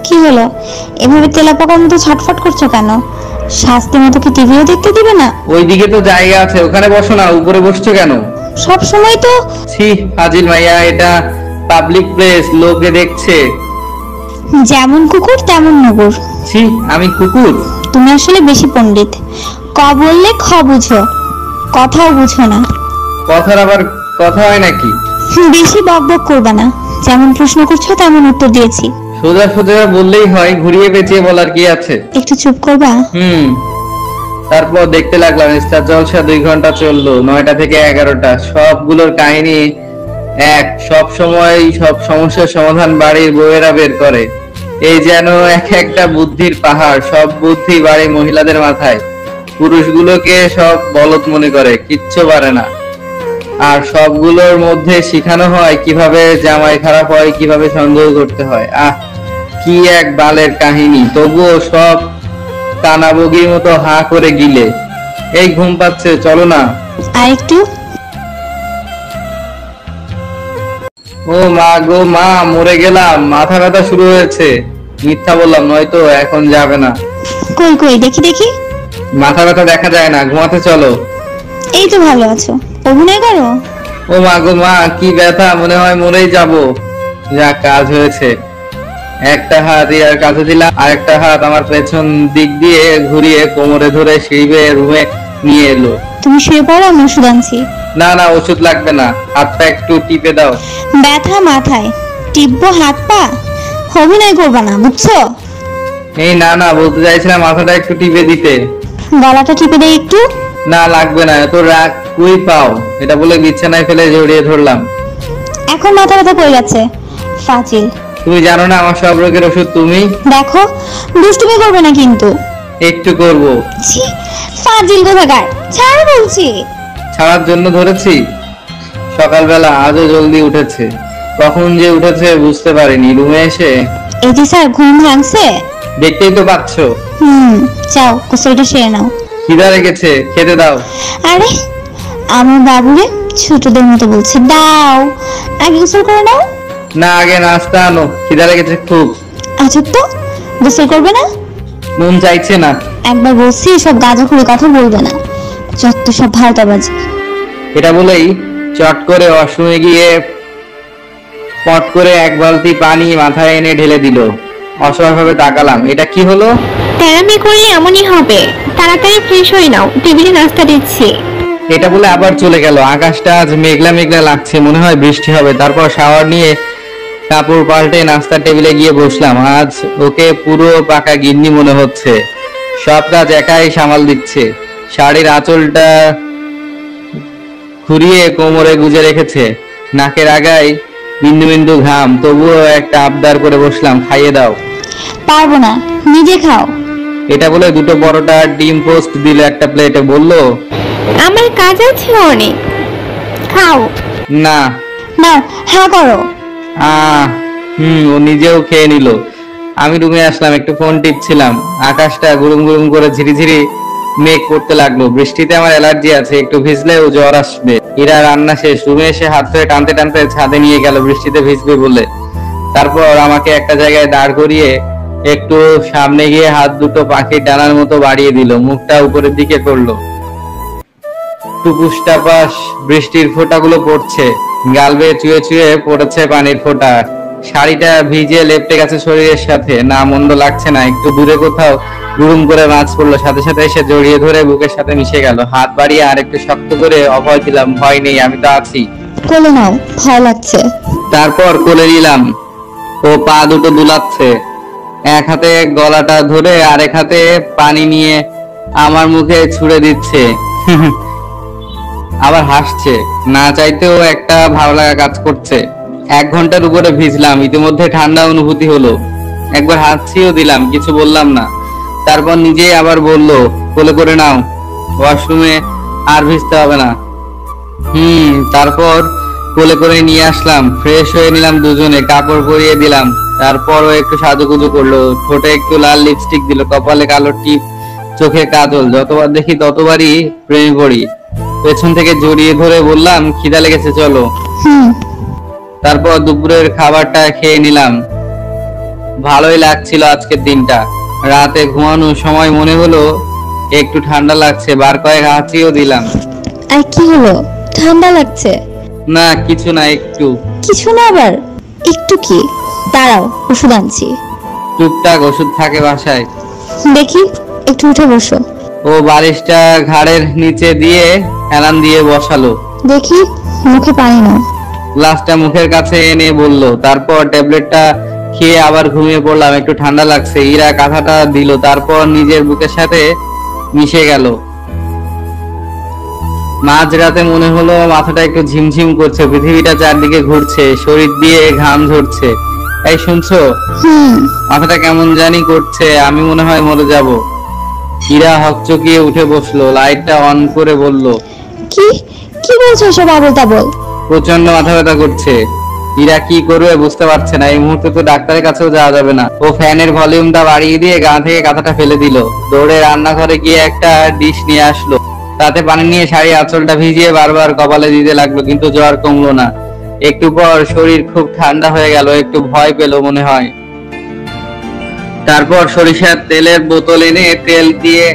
কি হলো, এভাবে তেলাপোকার মতো ছটফট করছো কেন? শাস্তি মতো কি টিভিও দেখতে দিবে না? ওইদিকে তো জায়গা আছে, ওখানে বসো না, উপরে বসছো কেন? সব সময় তো। ছি ফাজিল মাইয়া, এটা পাবলিক প্লেস, লোকে দেখছে। যেমন কুকুর তেমন নুকুর। ছি, আমি কুকুর? তুমি আসলে বেশি পণ্ডিত। ক বললে খ বুঝো, কথাও বুঝো না। কথার আবার কথা হয় নাকি? বেশি বকবক করবা না, যেমন প্রশ্ন করছো তেমন উত্তর দিয়েছি। সোজা সোজা বললেই হয়, ঘুরিয়ে পেঁচিয়ে বলার কি আছে? একটু চুপ করবা? তারপর দেখতে লাগলাম স্টার জলসা 2 ঘন্টা চললো, 9টা থেকে 11টা। সবগুলোর কাহিনী এক, সব সময় সব সমস্যার সমাধান বাড়ির বউয়েরা বের করে। এই যেন এক একটা বুদ্ধির পাহাড়, সব বুদ্ধি বাড়ি মহিলাদের মাথায়। পুরুষগুলোকে সব বলদ মনে করে, কিচ্ছু পারে না। আর সবগুলোর মধ্যে শিখানো হয় কিভাবে জামাই খারাপ হয়, কিভাবে সন্দেহ করতে হয়। কি এক বালের কাহিনী! তবুও সব কানাবগির মতো হা করে গিলে। এই ঘুম পাচ্ছে, চলো না। আর একটু। ও মা গো মা, মরে গেলাম, মাথা ব্যথা শুরু হয়েছে। মিথ্যা বললাম, নয়তো এখন যাবে না। কই কই দেখি দেখি। মাথা ব্যথা দেখা যায় না, ঘুমাতে চলো। এই তো ভালো আছো, অভিনয় করো। ও মা গো মা, কি ব্যথা, মনে হয় মরেই যাবো। যা কাজ হয়েছে। একটা হাত ইয়ার কাছে দিলাম, আর একটা হাত আমার পেছন দিক দিয়ে ঘুরিয়ে কোমরে ধরে সিঁড়ি রুমে নিয়ে এলো। তুমি শুয়ে পড়ো, আমি ওষুধ আনছি। না না, ওষুধ লাগবে না, হাতটা একটু টিপে দাও। ব্যথা মাথায়, টিপবো হাত পা? অভিনয় করবা না, বুঝছো? এই না না, বলতে চাইছিলাম মাথাটা একটু টিপে দিতে। গলাটা টিপে দেই একটু। না লাগবে না, এত রাগ কুই পাও? এটা বলে বিছানায় ফেলে জড়িয়ে ধরলাম। এখন মাথা ব্যথা কই গেছে? ফাজিল। তুমি জানো না আমার সব রোগের ওষুধ তুমি? দেখো, দুষ্টুমি করবে না কিন্তু। একটু করব। ছি, ফাজিল কোথাকার, ছাড় বলছি। ছাড়ার জন্য ধরেছি? সকালবেলা আজও জলদি উঠেছে, কখন যে উঠেছে বুঝতে পারিনি। রুমে এসে এই যে স্যার, ঘুম ভাঙছে? দেখতেই তো পাচ্ছ। যাও গোসলটা সেরে নাও। খিদা লেগেছে, খেতে দাও। আরে আমার বাবুরে ছোটদের মতো বলছে, দাও আগে গোসল করে নাও। না, আগে নাস্তা আনো, খিদা লেগেছে খুব। আচ্ছা, তো গোসল করবে না? মন চাইছে না। একবার বলছি সব গাঁজাখুরি কথা বলবে না, যত সব ভারতাবাজি। এটা বলেই চট করে ওয়াশরুমে গিয়ে পট করে 1 বালতি পানি মাথায় এনে ঢেলে দিল। অসহায়ভাবে তাকালাম, এটা কি হলো? তেরামি করলে এমনই হবে। তাড়াতাড়ি ফ্রেশ হয়ে নাও, টেবিলে নাস্তা দিচ্ছি। এটা বলে আবার চলে গেল। আকাশটা আজ মেঘলা মেঘলা লাগছে, মনে হয় বৃষ্টি হবে। তারপর শাওয়ার নিয়ে কাপড় পাল্টে নাস্তার টেবিলে গিয়ে বসলাম। আজ ওকে পুরো পাকা গিন্নি মনে হচ্ছে, সব কাজ একাই সামাল দিচ্ছে। শাড়ির আঁচলটা ঘুরিয়ে কোমরে গুজে রেখেছে, নাকের আগায় বিন্দু বিন্দু ঘাম। তবুও একটা আবদার করে বসলাম, খাইয়ে দাও। পারবো না, নিজে খাও। এটা বলে 2টো পরোটা ডিম পোস্ট দিল একটা প্লেটে, বলল আমার কাজ আছে অনেক, খাও। না। নাও, হ্যাঁ করো। ও নিজেও খেয়ে নিল। আমি রুমে আসলাম, একটু ফোন টিপছিলাম। আকাশটা গুরুম গুরুম করে ঝিরিঝিরি মেঘ পড়তে লাগলো। বৃষ্টিতে আমার অ্যালার্জি আছে, একটু ভিজলেও জ্বর আসবে। ইরা রান্না শেষ, রুমে এসে হাত ধরে টানতে টানতে ছাদে নিয়ে গেল বৃষ্টিতে ভিজবে বলে। তারপর আমাকে একটা জায়গায় দাঁড় করিয়ে একটু সামনে গিয়ে হাত দুটো পাখির ডানার মতো বাড়িয়ে দিল, মুখটা উপরের দিকে করলো। টুপুস টাপাস বৃষ্টির ফোঁটাগুলো পড়ছে, গাল বেয়ে চুয়ে চুয়ে পড়েছে পানির ফোঁটা। শাড়িটা ভিজে লেপটে গেছে শরীরের সাথে। না, মন্দ লাগছে না। একটু দূরে কোথাও গুরুম করে মাছ পড়লো, সাথে সাথে এসে জড়িয়ে ধরে বুকের সাথে মিশে গেল। হাত বাড়িয়ে আর একটু শক্ত করে অভয় দিলাম, ভয় নেই, আমি তো আছি। কোলে নাও, ভয় লাগছে। তারপর কোলে নিলাম। ও পা দুটো দুলাচ্ছে, এক হাতে গলাটা ধরে আরেক হাতে পানি নিয়ে আমার মুখে ছুঁড়ে দিচ্ছে। আবার হাসছে। না চাইতেও একটা ভালো লাগা কাজ করছে। 1 ঘন্টার উপরে ভিজলাম, ইতিমধ্যে ঠান্ডা অনুভূতি হলো। একবার হাঁচিও দিলাম, কিছু বললাম না। তারপর নিজেই আবার বলল, কোলে করে নাও, ওয়াশরুমে আর ভিজতে হবে না। তারপর কোলে করে নিয়ে আসলাম, ফ্রেশ হয়ে নিলাম দুজনে, কাপড় পরিয়ে দিলাম। তারপর ও একটু সাজুগুজু করলো, ঠোঁটে একটু লাল লিপস্টিক দিল, কপালে কালো টিপ, চোখে কাজল। যতবার দেখি ততবারই প্রেমে পড়ি। পেছন থেকে জড়িয়ে ধরে বললাম, খিদা লেগেছে চলো। হুম। তারপর দুপুরের খাবারটা খেয়ে নিলাম। ভালোই লাগছিল আজকের দিনটা। রাতে ঘুমানোর সময় মনে হলো একটু ঠান্ডা লাগছে, বার কয়েক হাঁচিও দিলাম। আর কি হলো, ঠান্ডা লাগছে? না কিছু না, একটু। কিছু না আবার? একটু কি? দাঁড়াও, ওষুধ আনছি। টুকটাক ওষুধ থাকে বাসায়। দেখি, একটু উঠে বসো। ও বালিশটা ঘাড়ের নিচে দিয়ে হেলান দিয়ে বসালো। দেখি, মুখে পানি নাও। গ্লাসটা মুখের কাছে এনে বলল, তারপর ট্যাবলেটটা খেয়ে আবার ঘুমিয়ে পড়লাম। একটু ঠান্ডা লাগছে। ইরা কাঁথাটা দিল, তারপর নিজের বুকের সাথে মিশে গেল। মাঝরাতে মনে হলো মাথাটা একটু ঝিমঝিম করছে, পৃথিবীটা চারদিকে ঘুরছে, শরীর দিয়ে ঘাম ঝরছে। এই শুনছো? হুম। মাথাটা কেমন জানি করছে, আমি মনে হয় মরে যাব। ইরা হকচকিয়ে উঠে বসলো, লাইটটা অন করে বলল, কি কি বলছো এসব আবল তাবল? প্রচন্ড মাথা ব্যথা করছে। ইরা কি করবে বুঝতে পারছে না। এই মুহূর্তে তো ডাক্তারের কাছেও যাওয়া যাবে না। ও ফ্যানের ভলিউমটা বাড়িয়ে দিয়ে গা থেকে কাঁথাটা ফেলে দিল। দৌড়ে রান্নাঘরে গিয়ে একটা ডিশ নিয়ে আসলো, তাতে পানি নিয়ে শাড়ি আঁচলটা ভিজিয়ে বারবার কপালে দিতে লাগলো, কিন্তু জ্বর কমলো না। একটু পর শরীর খুব ঠান্ডা হয়ে গেল, একটু ভয় পেল মনে হয়। তারপর সরিষার তেলের বোতল এনে তেল দিয়ে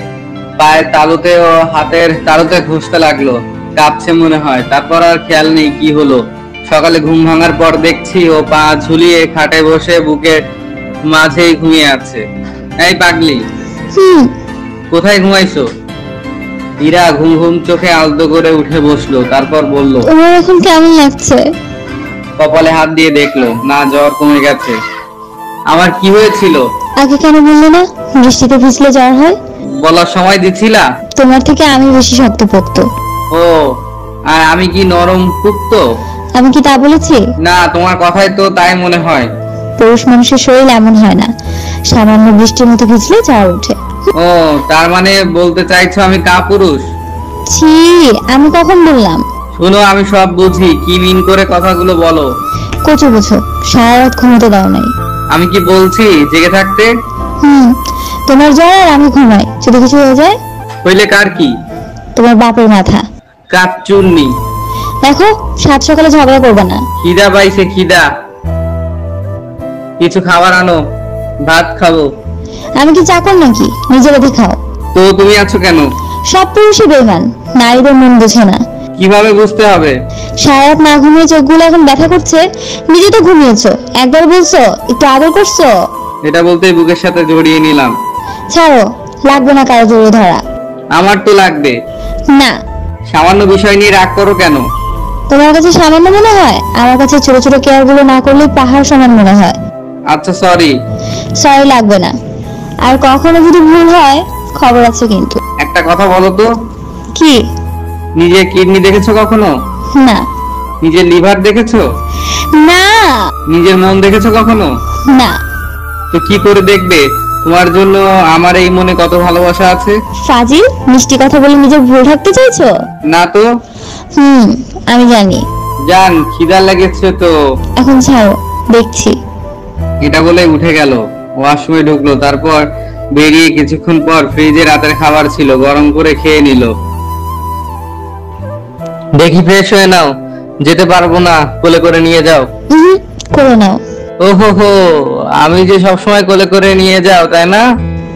পায়ের তালুতে ও হাতের তালুতে ঘষতে লাগলো। কাঁপছে মনে হয়। তারপর আর খেয়াল নেই কি হলো। সকালে ঘুম ভাঙার পর দেখছি ও পা ঝুলিয়ে খাটে বসে বুকের মাঝেই ঘুমিয়ে আছে। এই পাগলি, হুম। কোথায় ঘুমাইছো? ইরা ঘুম ঘুম চোখে আলতো করে উঠে বসলো, তারপর বলল, তোমার এখন কেমন লাগছে? কপালে হাত দিয়ে দেখলো, না জ্বর কমে গেছে। আমার কি হয়েছিল? আগে কেন বললে না বৃষ্টিতে ভিজলে জ্বর হয়? বলার সময় দিছিলা? তোমার থেকে আমি বেশি শক্তপোক্ত। ও, আর আমি কি নরম পুক্ত? আমি কি তা বলেছি? না, তোমার কথাই তো তাই মনে হয়। পুরুষ মানুষের শরীর এমন হয় না, সামান্য বৃষ্টির মতো ভিজলে জ্বর ওঠে। ও, তার মানে বলতে চাইছো আমি কাপুরুষ? ছি, আমি কখন বললাম? শুনো, আমি সব বুঝি, কি মিন করে কথাগুলো বলো। কচু বুঝো, সারা রাত ঘুমোতে দাও নাই। আমি কি বলছি জেগে থাকতে? হুম। তোমার জ্বর আর আমি ঘুমাই, যদি কিছু হয়ে যায়? হইলে কার কি? তোমার বাপের মাথা। কাপচুন্নি। দেখো, সাত সকালে ঝগড়া করবে না। খিদা পাইছে, খিদা। কিছু খাবার আনো, ভাত খাবো। আমি কি চাকর নাকি? নিজে বেঁধে খাও। তো তুমি আছো কেন? সব পুরুষই বেইমান, নারীদের মন বোঝে না। কিভাবে বুঝতে হবে? সারা রাত না ঘুমিয়ে চোখগুলো এখন ব্যথা করছে। নিজে তো ঘুমিয়েছো, একবার বলছো একটু আদর করছো? এটা বলতেই বুকের সাথে জড়িয়ে নিলাম। ছাড়ো, লাগবে না কারো জড়িয়ে ধরা। আমার তো লাগবে। না। সামান্য বিষয় নিয়ে রাগ করো কেন? তোমার কাছে সামান্য মনে হয়, আমার কাছে ছোট ছোট কেয়ার গুলো না করলে পাহাড় সমান মনে হয়। আচ্ছা সরি। সরি লাগবে না। আর কখনো যদি ভুল হয় খবর আছে কিন্তু। একটা কথা বলো তো, কি? নিজের কিডনি দেখেছো কখনো? না। নিজের লিভার দেখেছো? না। নিজের মন দেখেছো কখনো? না। তো কি করে দেখবে? তোমার জন্য আমার এই মনে কত ভালোবাসা আছে। ফাজিল, মিষ্টি কথা বলে নিজের ভুল ঢাকতে চাইছো? না তো। হুম, আমি জানি। জান, খিদা লেগেছে তো। এখন ছাড়ো, দেখছি। এটা বলে উঠে গেল, ওয়াশরুমে ঢুকলো। তারপর বেরিয়ে কিছুক্ষণ পর ফ্রিজে রাতের খাবার ছিল, গরম করে খেয়ে নিল। দেখি ফ্রেশ হয়ে নাও। যেতে পারবো না, কোলে করে নিয়ে যাও। করে নাও। ওহো হো, আমি যে সবসময় কোলে করে নিয়ে যাও, তাই না?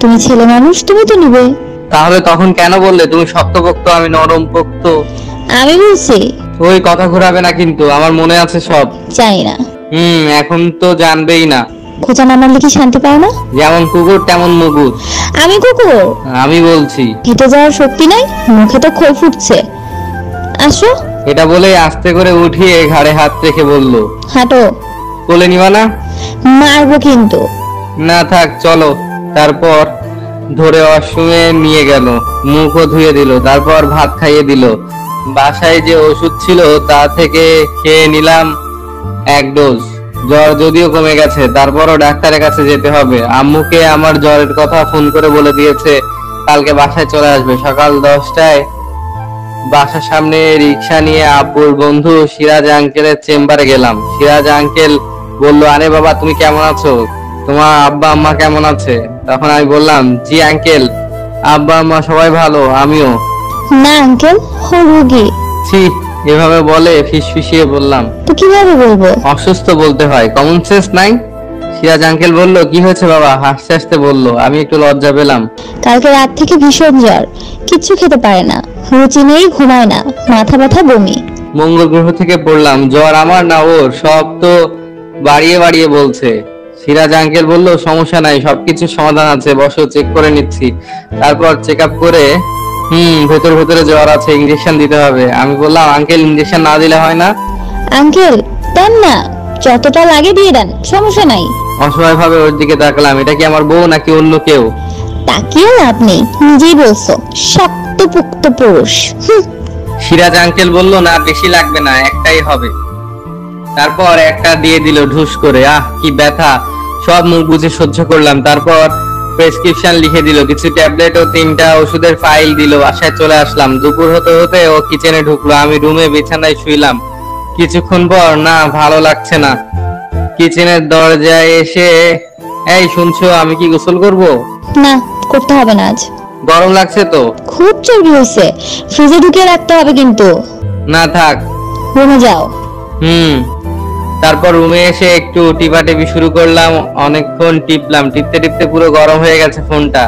তুমি ছেলে মানুষ, তুমি তো নিবে। তাহলে তখন কেন বললে তুমি শক্তপোক্ত, আমি নরম পোক্ত? আমি বলছি। ওই কথা ঘোরাবে না কিন্তু, আমার মনে আছে সব। জানি না। এখন তো জানবেই না। খোঁচা না মারলে কি শান্তি পাও না? যেমন কুকুর তেমন মুগুর। আমি কুকুর? আমি বলছি। হেঁটে যাওয়ার শক্তি নাই, মুখে তো খই ফুটছে। আসো। এটা বলে আস্তে করে উঠিয়ে ঘাড়ে হাত রেখে বলল, হাঁটো। কোলে নিবা না? মারবো কিন্তু। না থাক, চলো। তারপর ধরে ওয়াশরুমে নিয়ে গেল, মুখও ধুয়ে দিল, তারপর ভাত খাইয়ে দিল। বাসায় যে ওষুধ ছিল তা থেকে খেয়ে নিলাম এক ডোজ। জ্বর যদিও কমে গেছে, তারপরও ডাক্তারের কাছে যেতে হবে। আম্মুকে আমার জ্বরের কথা ফোন করে বলে দিয়েছে কালকে বাসায় চলে আসবে। সকাল 10টায় বাসার সামনে রিক্সা নিয়ে আব্বুর বন্ধু সিরাজ আঙ্কেলের চেম্বারে গেলাম। সিরাজ আঙ্কেল বলল, আরে বাবা তুমি কেমন আছো? তোমার আব্বা আম্মা কেমন আছে? তখন আমি বললাম, জি আঙ্কেল, আব্বা আম্মা সবাই ভালো, আমিও। না আঙ্কেল, ও রোগী। ছি, এভাবে বলে ফিসফিসিয়ে বললাম। তো কিভাবে বলবো? অসুস্থ বলতে হয়, কমন সেন্স নাই? সিরাজ আঙ্কেল বলল, কি হয়েছে বাবা? হাসতে হাসতে বলল। আমি একটু লজ্জা পেলাম। কালকে রাত থেকে ভীষণ জ্বর, কিচ্ছু খেতে পারে না, রুচি নেই, ঘুমায় না, মাথা ব্যথা, বমি। মঙ্গল গ্রহ থেকে পড়লাম, জ্বর আমার না ওর, সব তো বাড়িয়ে বাড়িয়ে বলছে। সিরাজ আঙ্কেল বলল, সমস্যা নাই, সবকিছুর সমাধান আছে, বসো, চেক করে নিচ্ছি। তারপর চেক আপ করে ভেতরে ভেতরে জ্বর আছে, ইঞ্জেকশন দিতে হবে। আমি বললাম, আঙ্কেল ইঞ্জেকশন না দিলে হয় না? আঙ্কেল দেন না, যতটা লাগে দিয়ে দেন, সমস্যা নাই। অসহায় ভাবে ওর দিকে তাকালাম। এটা কি আমার বউ নাকি অন্য কেউ? তাকিয়ে লাভ নেই, নিজেই বলছো, শক্তপুক্ত পুরুষ। সিরাজ আঙ্কেল বলল, না বেশি লাগবে না, একটাই হবে। তারপর একটা দিয়ে দিল ঢুস করে। কি ব্যথা! সব মুখ বুঝে সহ্য করলাম। তারপর প্রেসক্রিপশন লিখে দিল, কিছু ট্যাবলেট ও 3টা ওষুধের ফাইল দিল। বাসায় চলে আসলাম। দুপুর হতে হতে ও কিচেনে ঢুকলো। আমি রুমে বিছানায় শুইলাম। কিছুক্ষণ পর, না ভালো লাগছে না, কিচেনের দরজায় এসে, এই শুনছো, আমি কি গোসল করব? না, করতে হবে না আজ। গরম লাগছে তো? খুব চর্বি হয়েছে, ফ্রিজে ঢুকিয়ে রাখতে হবে কিন্তু। না থাক। রুমে যাও। তারপর রুমে এসে একটু টিপাটিপি শুরু করলাম। অনেকক্ষণ টিপলাম, টিপতে টিপতে পুরো গরম হয়ে গেছে ফোনটা।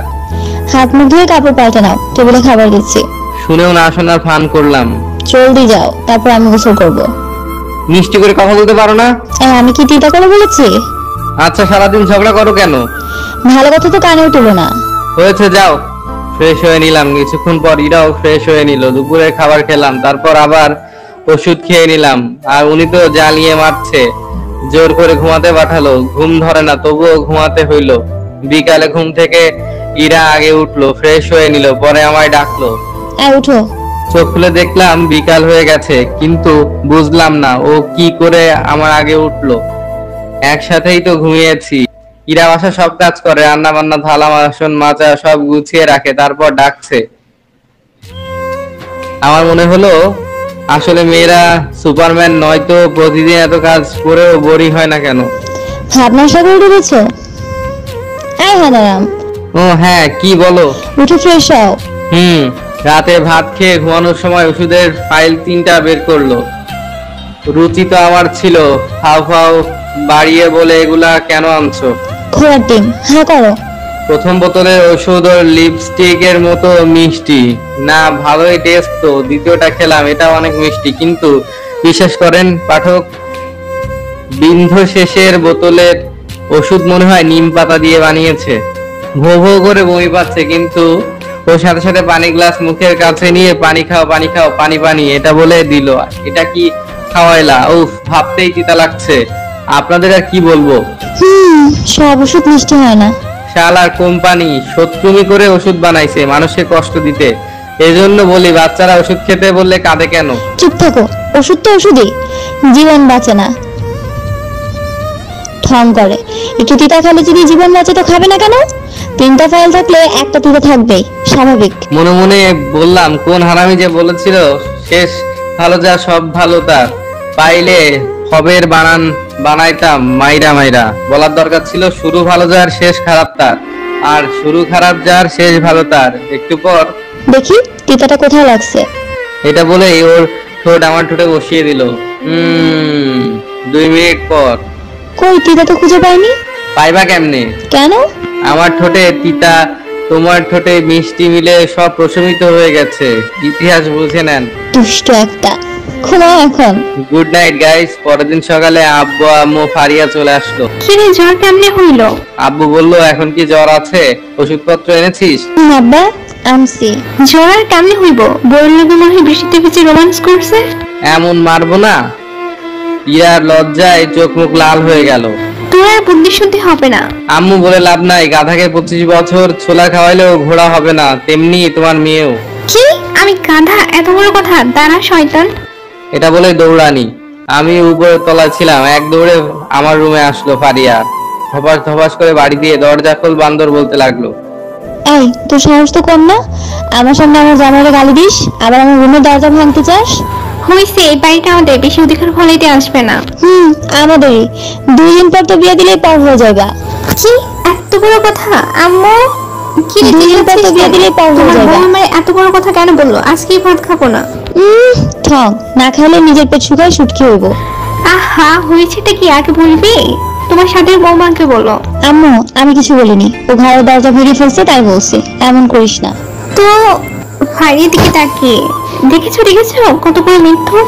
হাত মুখ ধুয়ে কাপড় পাল্টে নাও, টেবিলে খাবার দিচ্ছি। শুনেও না শোনার ফান করলাম। জলদি যাও, তারপর আমি গোসল করব। মিষ্টি করে কথা বলতে পারো না? আমি কি তিতা করে বলেছি? আচ্ছা, সারাদিন ঝগড়া করো কেন? ভালো কথা তো কানেও তুলো না। হয়েছে, যাও। ফ্রেশ হয়ে নিলাম। কিছুক্ষণ পর ইরাও ফ্রেশ হয়ে নিল। দুপুরে খাবার খেলাম, তারপর আবার ওষুধ খেয়ে নিলাম। আর উনি তো জ্বালিয়ে মারছে, জোর করে ঘুমাতে পাঠালো। ঘুম ধরে না, তবুও ঘুমাতে হইলো। বিকালে ঘুম থেকে ইরা আগে উঠলো, ফ্রেশ হয়ে নিল, পরে আমায় ডাকলো। উঠো। চোখ খুলে দেখলাম বিকাল হয়ে গেছে, কিন্তু বুঝলাম না ও কি করে আমার আগে উঠলো। একসাথেই তো ঘুমিয়েছি। ইরা বাসা সব কাজ করে, রান্না বান্না, থালা বাসন মাজা সব গুছিয়ে রাখে, তারপর ডাকছে। আমার মনে হলো আসলে মেয়েরা সুপারম্যান নয় তো, প্রতিদিন এত কাজ করেও বোরিং হয় না কেন? ভাবনার সাগরে ডুবেছো? হানারাম। ও হ্যাঁ, কি বলো? উঠে ফ্রেশ হও। রাতে ভাত খেয়ে ঘুমানোর সময় ওষুধের ফাইল 3টা বের করলো। রুচি তো আমার ছিল, ফাও ফাও বাড়িয়ে বলে, এগুলা কেন আনছো? ঘোড়ার ডিম, হ্যাঁ করো। প্রথম বোতলের ওষুধ ওর লিপস্টিকের মতো মিষ্টি না, ভালোই টেস্ট তো। দ্বিতীয়টা খেলাম, এটা অনেক মিষ্টি, কিন্তু বিশ্বাস করেন পাঠক, বিন্ধ শেষের বোতলের ওষুধ মনে হয় নিম পাতা দিয়ে বানিয়েছে। ভো ভো করে বমি পাচ্ছে, কিন্তু ওর সাথে সাথে পানি গ্লাস মুখের কাছে নিয়ে, পানি খাও, পানি খাও, পানি পানি, এটা বলে দিল। এটা কি খাওয়াইলা? উফ, ভাবতেই চিতা লাগছে। আপনাদের আর কি বলবো। সব ওষুধ মিষ্টি হয় না। শালার কোম্পানি শত্রুমি করে ওষুধ বানাইছে মানুষকে কষ্ট দিতে। এজন্য বলি, বাচ্চারা ওষুধ খেতে বললে কাঁদে কেন? চুপ থাকো, ওষুধ তো ওষুধই, জীবন বাঁচে না। ঠং করে। একটু তিতা খেলে যদি জীবন বাঁচে তো খাবে না কেন? 3টা ফাইল থাকলে একটা তিতা থাকবেই, স্বাভাবিক। মনে মনে বললাম, কোন হারামি যে বলেছিল, শেষ ভালো যা সব ভালো তার। পাইলে হবের বানান বানাইতাম মাইরা মাইরা। বলার দরকার ছিল, শুরু ভালো যার শেষ খারাপ তার, আর শুরু খারাপ যার শেষ ভালো তার। একটু পর দেখি তিতাটা কোথায় লাগছে। এটা বলে ওর ঠোঁট আমার ঠোঁটে বসিয়ে দিল। 2 মিনিট পর, কই তিতা তো খুঁজে পাইনি। পাইবা কেমনে? কেন? আমার ঠোঁটে তিতা, তোমার ঠোঁটে মিষ্টি মিলে সব প্রশমিত হয়ে গেছে। ইতিহাস বুঝে নেন। দুষ্ট একটা। ঘুমাও এখন। Good night guys. পরের দিন সকালে আব্বু আম্মু ফারিয়া চলে আসলো। কিরে, জ্বর কেমনে হইলো? আব্বু বলল, এখন কি জ্বর আছে? ওষুধপত্র এনেছিস? আব্বা আমসি। জ্বর আর কেমনে হইব? বইয়ের লোকে মনে হয় বৃষ্টিতে ভিজে রোমান্স করছে। এমন মারবো না। ইরার লজ্জায় চোখ মুখ লাল হয়ে গেল। তোর আর বুদ্ধি শুদ্ধি হবে না। আম্মু বলে লাভ নাই, গাধাকে 25 বছর ছোলা খাওয়াইলেও ঘোড়া হবে না, তেমনি তোমার মেয়েও। কি? আমি গাধা? এত বড় কথা! দাঁড়া শয়তান। এটা বলে দৌড়ানি। আমি উপরে তলায় ছিলাম, এক দৌড়ে আমার রুমে আসলো ফারিয়া। ধপাস ধপাস করে বাড়ি দিয়ে দরজা খোল বান্দর বলতে লাগলো। এই তোর সাহস তো কম না, আমার সামনে আমার জামাইরে গালি দিস, আবার আমার রুমের দরজা ভাঙতে চাস। হইছে, এই বাড়িটা আমাদের, বেশি অধিকার ফলাইতে আসবে না। আমাদেরই। 2 দিন পর তো বিয়ে দিলেই পর হয়ে যাবে। কি এত বড় কথা? আম্মু কি রে, দুদিন পর তো বিয়ে দিলেই পার হয়ে তোমার যাবে। বউ আমার এত বড় কথা কেন বললো? আজকেই ভাত খাবো না। ঠং, না খাইলে নিজের পেট শুকায় সুটকি হইব। আহা, হয়েছেটা কি আগে বলবি? তোমার সাথে বৌমাকে বলো। আম্মু, আমি কিছু বলিনি, ও ঘরের দরজা ভেঙে ফেলছে তাই বলছি, এমন করিস না। তো ফাইনের দিকে তাকিয়ে দেখেছো কত বড় মিথ্যু।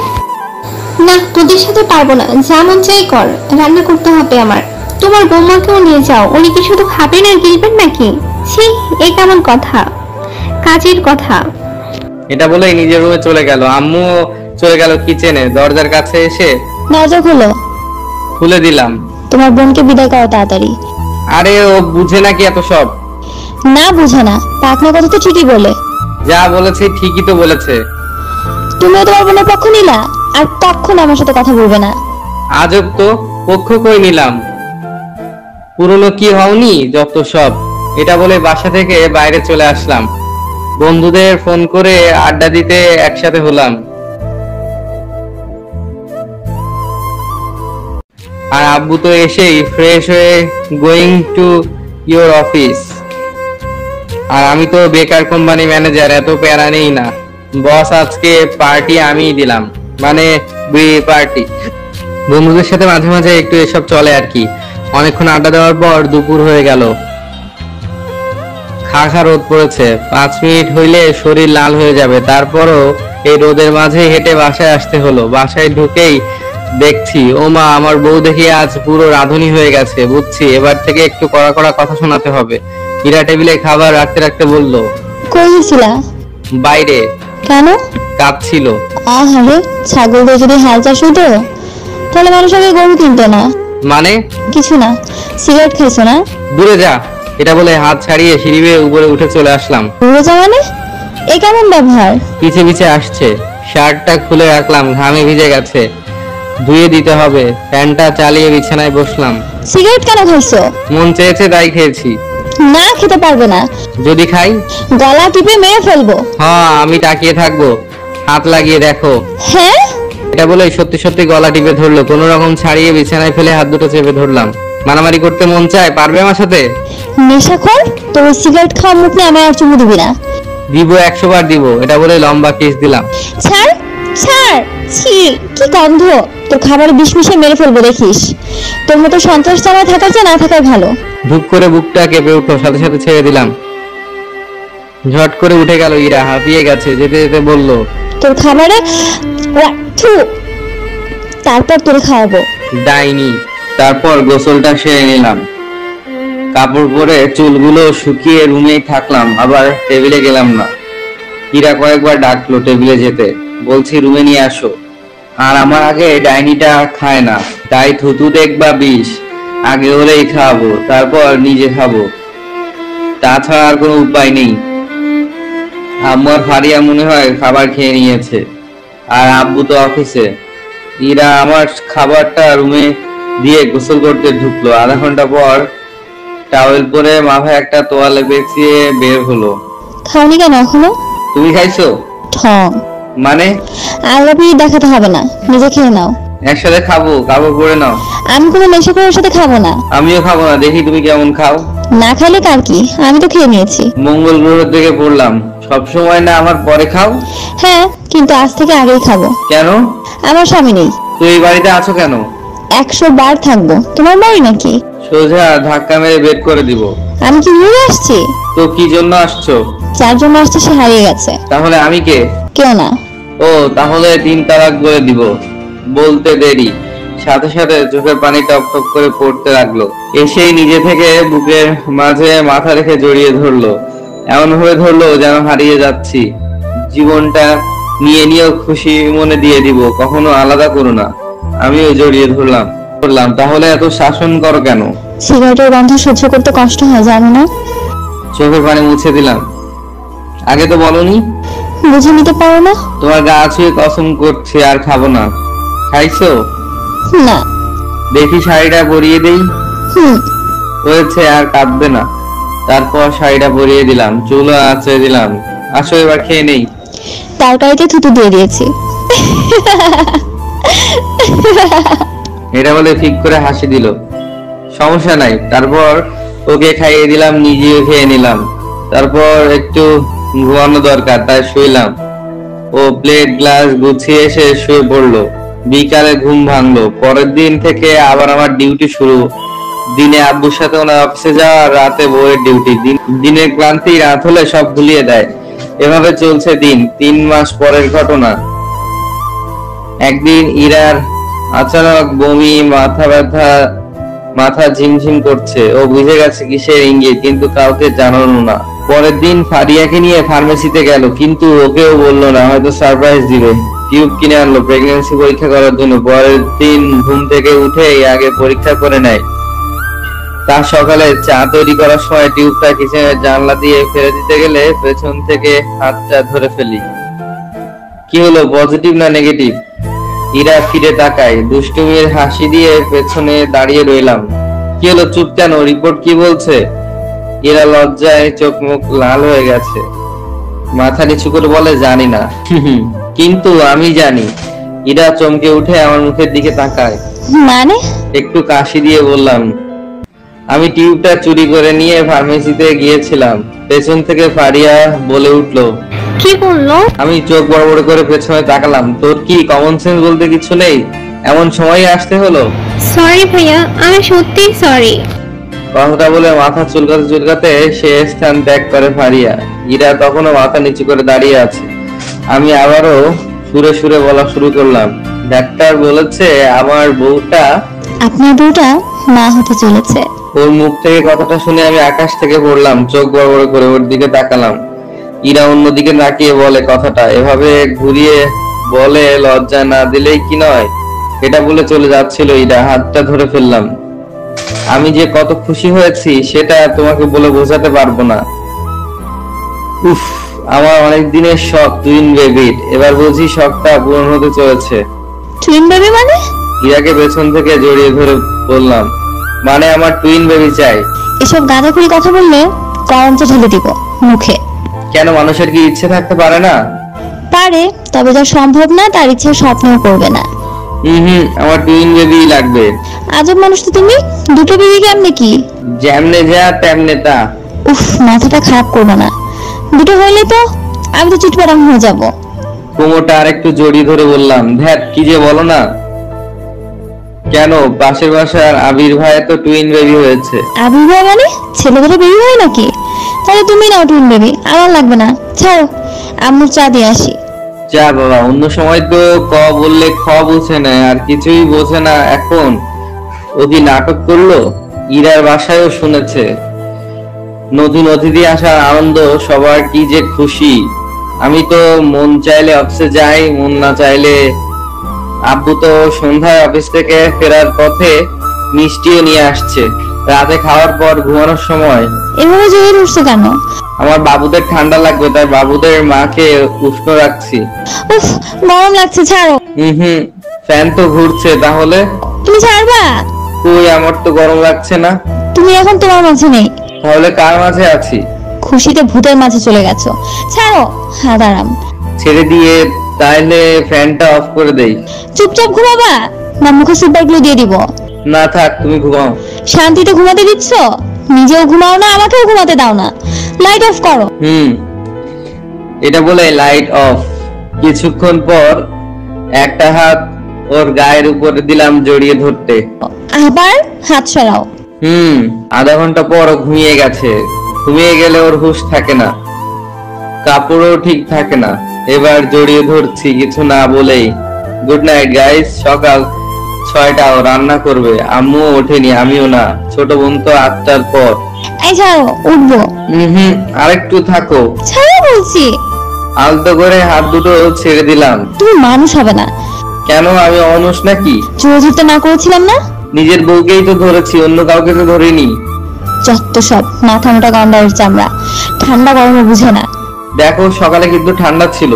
না, তোদের সাথে পারবো না, যা মন চাই কর, রান্না করতে হবে আমার। তোমার বৌমাকেও নিয়ে যাও, উনি কি শুধু খাবেন আর গিলবেন নাকি? ছি, এই কেমন কথা, কাজের কথা। এটা বলেই নিজের রুমে চলে গেল। আম্মু চলে গেল কিচেনে, দরজার কাছে এসে দরজা খোলো, খুলে দিলাম। তোমার বোনকে বিদায় করো তাড়াতাড়ি। আরে ও বুঝে নাকি এত সব? না বুঝে না, পাকনা কথা তো ঠিকই বলে। যা বলেছে ঠিকই তো বলেছে। তুমিও তোমার বোনের পক্ষ নিলা, আর কখনো আমার সাথে কথা বলবে না। আজব তো, পক্ষ কই নিলাম, পুরনো কি হওনি যত সব। এটা বলে বাসা থেকে বাইরে চলে আসলাম, বন্ধুদের ফোন করে আড্ডা দিতে একসাথে হলাম। আর আব্বু তো এসেই ফ্রেশ হয়ে গোয়িং টু ইওর অফিস। আর আমি তো বেকার কোম্পানি ম্যানেজার, এত প্যারা নেই না। বস আজকে পার্টি আমিই দিলাম, মানে বিয়ে পার্টি। বন্ধুদের সাথে মাঝে মাঝে একটু এসব চলে আর কি। অনেকক্ষণ আড্ডা দেওয়ার পর দুপুর হয়ে গেল। খা খা রোদ পড়েছে, 5 মিনিট হইলে শরীর লাল হয়ে যাবে। তারপরও এই রোদের মাঝে হেঁটে বাসায় আসতে হলো। বাসায় ঢুকেই দেখছি ও মা, আমার বউ দেখি আজ পুরো রাঁধুনি হয়ে গেছে। বুঝছি এবার থেকে একটু কড়া কড়া কথা শোনাতে হবে। হীরা টেবিলে খাবার রাখতে রাখতে বলল, কই গেছিলা? বাইরে। কেন? কাজ ছিল। আহারে, ছাগল দিয়ে যদি হাল চাষ হইতো তাহলে মানুষ আগে গরু কিনতো না। মানে? কিছু না, সিগারেট খাইছো না? দূরে যা। এটা বলে হাত ছাড়িয়ে সিঁড়ি বেয়ে উপরে উঠে চলে আসলাম। দূরে যা মানে? এ কেমন ব্যবহার? পিছে পিছে আসছে। শার্টটা খুলে রাখলাম, ঘামে ভিজে গেছে, ধুয়ে দিতে হবে। ফ্যানটা চালিয়ে বিছানায় বসলাম। সিগারেট কেন খাইছো? মন চেয়েছে তাই খেয়েছি। না, খেতে পারবে না, যদি খাই? গলা টিপে মেরে ফেলবো। হ্যাঁ, আমি তাকিয়ে থাকবো, হাত লাগিয়ে দেখো। হ্যাঁ? এটা বলে সত্যি সত্যি গলা টিপে ধরলো। কোনো রকম ছাড়িয়ে বিছানায় ফেলে হাত দুটো চেপে ধরলাম। মারামারি করতে মন চায়, পারবে আমার সাথে? নেশাখোর, তোর সিগারেট খাওয়া মুখ নিয়ে আমার আর চুমু দিবি না। দিব, 100 বার দিব। এটা বলে লম্বা কিস দিলাম। ছাড় ছাড়, ছি, কি গন্ধ। তোর খাবারে বিষ মিশিয়ে মেরে ফেলবো দেখিস। তোর মতো সন্ত্রাস জামায় থাকার চেয়ে না থাকাই ভালো। ধুপ করে বুকটা কেঁপে উঠলো, সাথে সাথে ছেড়ে দিলাম। ঝট করে উঠে গেল ইরা, হাঁপিয়ে গেছে। যেতে যেতে বলল, তোর খাবারে থু, তারপর তোর খাওয়াবো। ডাইনি। তারপর গোসলটা সেরে নিলাম, কাপড় পরে চুলগুলো শুকিয়ে রুমেই থাকলাম, আবার টেবিলে গেলাম না। ইরা কয়েকবার ডাকলো টেবিলে যেতে, বলছি রুমে নিয়ে আসো। আর আমার আগে ডাইনিটা খায় না, তাই থুতু দেখবা বিষ, আগে হলেই খাওয়াবো, তারপর নিজে খাবো। তাছাড়া আর কোনো উপায় নেই। আম্মু আর ফারিয়া মনে হয় খাবার খেয়ে নিয়েছে, আর আব্বু তো অফিসে। ইরা আমার খাবারটা রুমে দিয়ে গোসল করতে ঢুকলো। আধা ঘন্টা পর টাওয়েল পরে মাথায় একটা তোয়ালে পেঁচিয়ে বের হলো। খাওনি কেন এখনো? তুমি খাইছো? ঠং, মানে? আলাপি দেখাতে হবে না, নিজে খেয়ে নাও। একসাথে খাবো, কাপড় পরে নাও। আমি কোনো নেশাখোরের সাথে খাবো না। আমিও খাবো না, দেখি তুমি কেমন খাও। না খাইলে কার কি, আমি তো খেয়ে নিয়েছি। মঙ্গল গ্রহের দিকে পড়লাম, সব সময় না আমার পরে খাও? হ্যাঁ, কিন্তু আজ থেকে আগেই খাবো। কেন? আমার স্বামী নেই। তুই এই বাড়িতে আছো কেন? 100 বার থাকবো, তোমার বাড়ি নাকি? সোজা ধাক্কা মেরে বের করে দিব। আমি কি ঘুরে আসছি? তো কি জন্য আসছো? যার জন্য আসছে সে হারিয়ে গেছে। তাহলে আমি কে? কেউ না। ও, তাহলে 3 তালাক বলে দিব। বলতে দেরি, সাথে সাথে চোখের পানি টপ টপ করে পড়তে লাগলো। এসেই নিজে থেকে বুকের মাঝে মাথা রেখে জড়িয়ে ধরলো, এমন ভাবে ধরলো যেন হারিয়ে যাচ্ছি। জীবনটা নিয়েও খুশি মনে দিয়ে দিব, কখনো আলাদা করো না। আমিও জড়িয়ে ধরলাম। তাহলে এত শাসন করো কেন? সিগারেটের গন্ধ সহ্য করতে কষ্ট হয়, জানো না? চোখের পানি মুছে দিলাম। আগে তো বলনি। বুঝে নিতে পারো না? তোমার গা ছুঁয়ে কসম করছি আর খাবো না। খাইছো? না। দেখি শাড়িটা পরিয়ে দেই। হয়েছে, আর কাঁদবে না। তারপর শাড়িটা পরিয়ে দিলাম, চুলও আঁচড়ে দিলাম। আসো এবার খেয়ে নেই। তরকারিতে থুতু দিয়ে দিয়েছি। এটা বলে ঠিক করে হাসি দিল। সমস্যা নাই। তারপর ওকে খাইয়ে দিলাম, নিজেও খেয়ে নিলাম। তারপর একটু ঘুমানো দরকার, তাই শুইলাম। ও প্লেট গ্লাস গুছিয়ে এসে শুয়ে পড়লো। বিকালে ঘুম ভাঙলো। পরের দিন থেকে আবার আমার ডিউটি শুরু। দিনে আব্বুর সাথে ওনার অফিসে যাওয়া, রাতে বউয়ের ডিউটি। দিনের ক্লান্তি রাত হলে সব ভুলিয়ে দেয়। এভাবে চলছে দিন। 3 মাস পরের ঘটনা। একদিন ইরার আচানক বমি, মাথা ব্যথা, মাথা ঝিমঝিম করছে। ও বুঝে গেছে কিসের ইঙ্গিত, কিন্তু কাউকে জানানো না। পরের দিন ফারিয়াকে নিয়ে ফার্মেসিতে গেল, কিন্তু ওকেও বললো না, হয়তো সারপ্রাইজ দিবে। টিউব কিনে আনলো প্রেগন্যান্সি পরীক্ষা করার জন্য। পরের দিন ঘুম থেকে উঠেই আগে পরীক্ষা করে নেয়। তার সকালে চা তৈরি করার সময় টিউবটা কিচেনের জানলা দিয়ে ফেলে দিতে গেলে পেছন থেকে হাতটা ধরে ফেলি। কি হলো, পজিটিভ না নেগেটিভ? ইরা ফিরে তাকায়। দুষ্টুমির হাসি দিয়ে পেছনে দাঁড়িয়ে রইলাম। কি হলো, চুপ কেন? রিপোর্ট কি বলছে? ইরা লজ্জায় চোখ মুখ লাল হয়ে গেছে। মাথা নিচু করে বলে, জানি না। কিন্তু আমি জানি। ইরা চমকে উঠে আমার মুখের দিকে তাকায়। মানে? একটু কাশি দিয়ে বললাম, আমি টিউবটা চুরি করে নিয়ে ফার্মেসিতে গিয়েছিলাম। পেছন থেকে ফারিয়া বলে উঠলো। কি বললো? আমি চোখ বড় বড় করে পেছনে তাকালাম। তোর কি কমন সেন্স বলতে কিছু নেই? এমন সময় আসতে হলো? সরি ভাইয়া, আমি সত্যিই সরি। কথাটা বলে মাথা চুলকাতে চুলকাতে সে স্থান ত্যাগ করে ফারিয়া। ইরা তখনও মাথা নিচু করে দাঁড়িয়ে আছে। আমি আবারও সুরে সুরে বলা শুরু করলাম, ডাক্তার বলেছে আমার বউটা। আপনার বউটা মা হতে চলেছে। ওর মুখ থেকে কথাটা শুনে আমি আকাশ থেকে পড়লাম। চোখ বড় বড় করে ওর দিকে তাকালাম। ইরা অন্যদিকে তাকিয়ে বলে কথাটা। এভাবে ঘুরিয়ে বলে লজ্জা না দিলেই কি নয়। এটা বলে চলে যাচ্ছিল ইরা। হাতটা ধরে ফেললাম। আমি যে কত খুশি হয়েছি সেটা তোমাকে বলে বোঝাতে পারবো না। উফ, আমার অনেক দিনের শখ টুইন বেবির। এবার বুঝি শখটা পূরণ হতে চলেছে। টুইন বেবি মানে? ইরাকে পেছন থেকে জড়িয়ে ধরে বললাম, মানে আমার টুইন বেবি চাই। এসব গাঁজাখুরি কথা বললে গরম চা ঢেলে দিব মুখে। কেন, মানুষের কি ইচ্ছে থাকতে পারে না? পারে, তবে যা সম্ভব না তার ইচ্ছে স্বপ্নও করবে না। আমার টুইন বেবি লাগবে। আজব মানুষ তো তুমি। দুটো বেবি কেমনে কি? যেমনে যা তেমনে তা। উফ, মাথাটা খারাপ করবে না। দুটো হইলে তো আমি তো চিটপাটাং হয়ে যাব। কোমরটা আরেকটু জড়িয়ে ধরে বললাম, ধ্যাত কি যে বলো না। কেন, পাশের বাসার আবির ভাই তো টুইন বেবি হয়েছে। আবির ভাই মানে? ছেলেদের বেবি হয় নাকি? তাহলে তুমি নাও টুইন বেবি, আমার লাগবে না। ছাড়ো, আম্মুর চা দিয়ে আসি। যা বাবা, অন্য সময় তো ক বললে খ বোঝে না, আর কিছুই বোঝে না এখন। ও কি নাটক করলো? ইরার বাসায়ও শুনেছে। নতুন অতিথি আসার আনন্দ, সবার কি যে খুশি। আমি তো মন চাইলে অফিসে যাই, মন না চাইলে। আব্বু তো সন্ধ্যায় অফিস থেকে ফেরার পথে মিষ্টিও নিয়ে আসছে। রাতে খাওয়ার পর ঘুমানোর সময়। এভাবে জড়িয়ে উঠছো কেন? আমার বাবুদের ঠান্ডা লাগবে, তাই বাবুদের মাকে উষ্ণ রাখছি। উফ, গরম লাগছে, ছাড়ো। ফ্যান তো ঘুরছে। তাহলে তুমি ছাড়বা? কই, আমার তো গরম লাগছে না। তুমি এখন তোমার মাঝে নেই। তাহলে কার মাঝে আছি? খুশিতে ভূতের মাঝে চলে গেছো। ছাড়ো, হাত আরাম। ছেড়ে দিয়ে তাইলে ফ্যানটা অফ করে দেই। চুপচাপ ঘুমাবা না মুখে সুপার গ্লু দিয়ে দিব? না থাক, তুমি ঘুমাও। শান্তিতে ঘুমাতে দিচ্ছ? নিজেও ঘুমাও না, আমাকেও ঘুমাতে দাও না। লাইট অফ করো। এটা বলে লাইট অফ। কিছুক্ষণ পর একটা হাত ওর গায়ের উপরে দিলাম জড়িয়ে ধরতে। আবার হাত সরাও। আধা ঘন্টা পর ও ঘুমিয়ে গেছে। ঘুমিয়ে গেলে ওর হুঁশ থাকে না, কাপড়ও ঠিক থাকে না। এবার জড়িয়ে ধরছি কিছু না বলেই। Good night guys. সকাল 6টা, ও রান্না করবে। আম্মু ওঠেনি, আমিও না। ছোট বোন তো 8টার পর। এই ছাড়ো, উঠবো। আরেকটু থাকো। ছাড়ো বলছি। আলতো করে হাত দুটো ছেড়ে দিলাম। তুমি মানুষ হবে না। কেন, আমি অমানুষ নাকি? জোরে ধরতে না করেছিলাম না? নিজের বউকেই তো ধরেছি, অন্য কাউকে তো ধরিনি। যত সব মাথা মোটা গন্ডারের চামড়া। ঠান্ডা গরমে বুঝে না। দেখো, সকালে কিন্তু ঠান্ডা ছিল।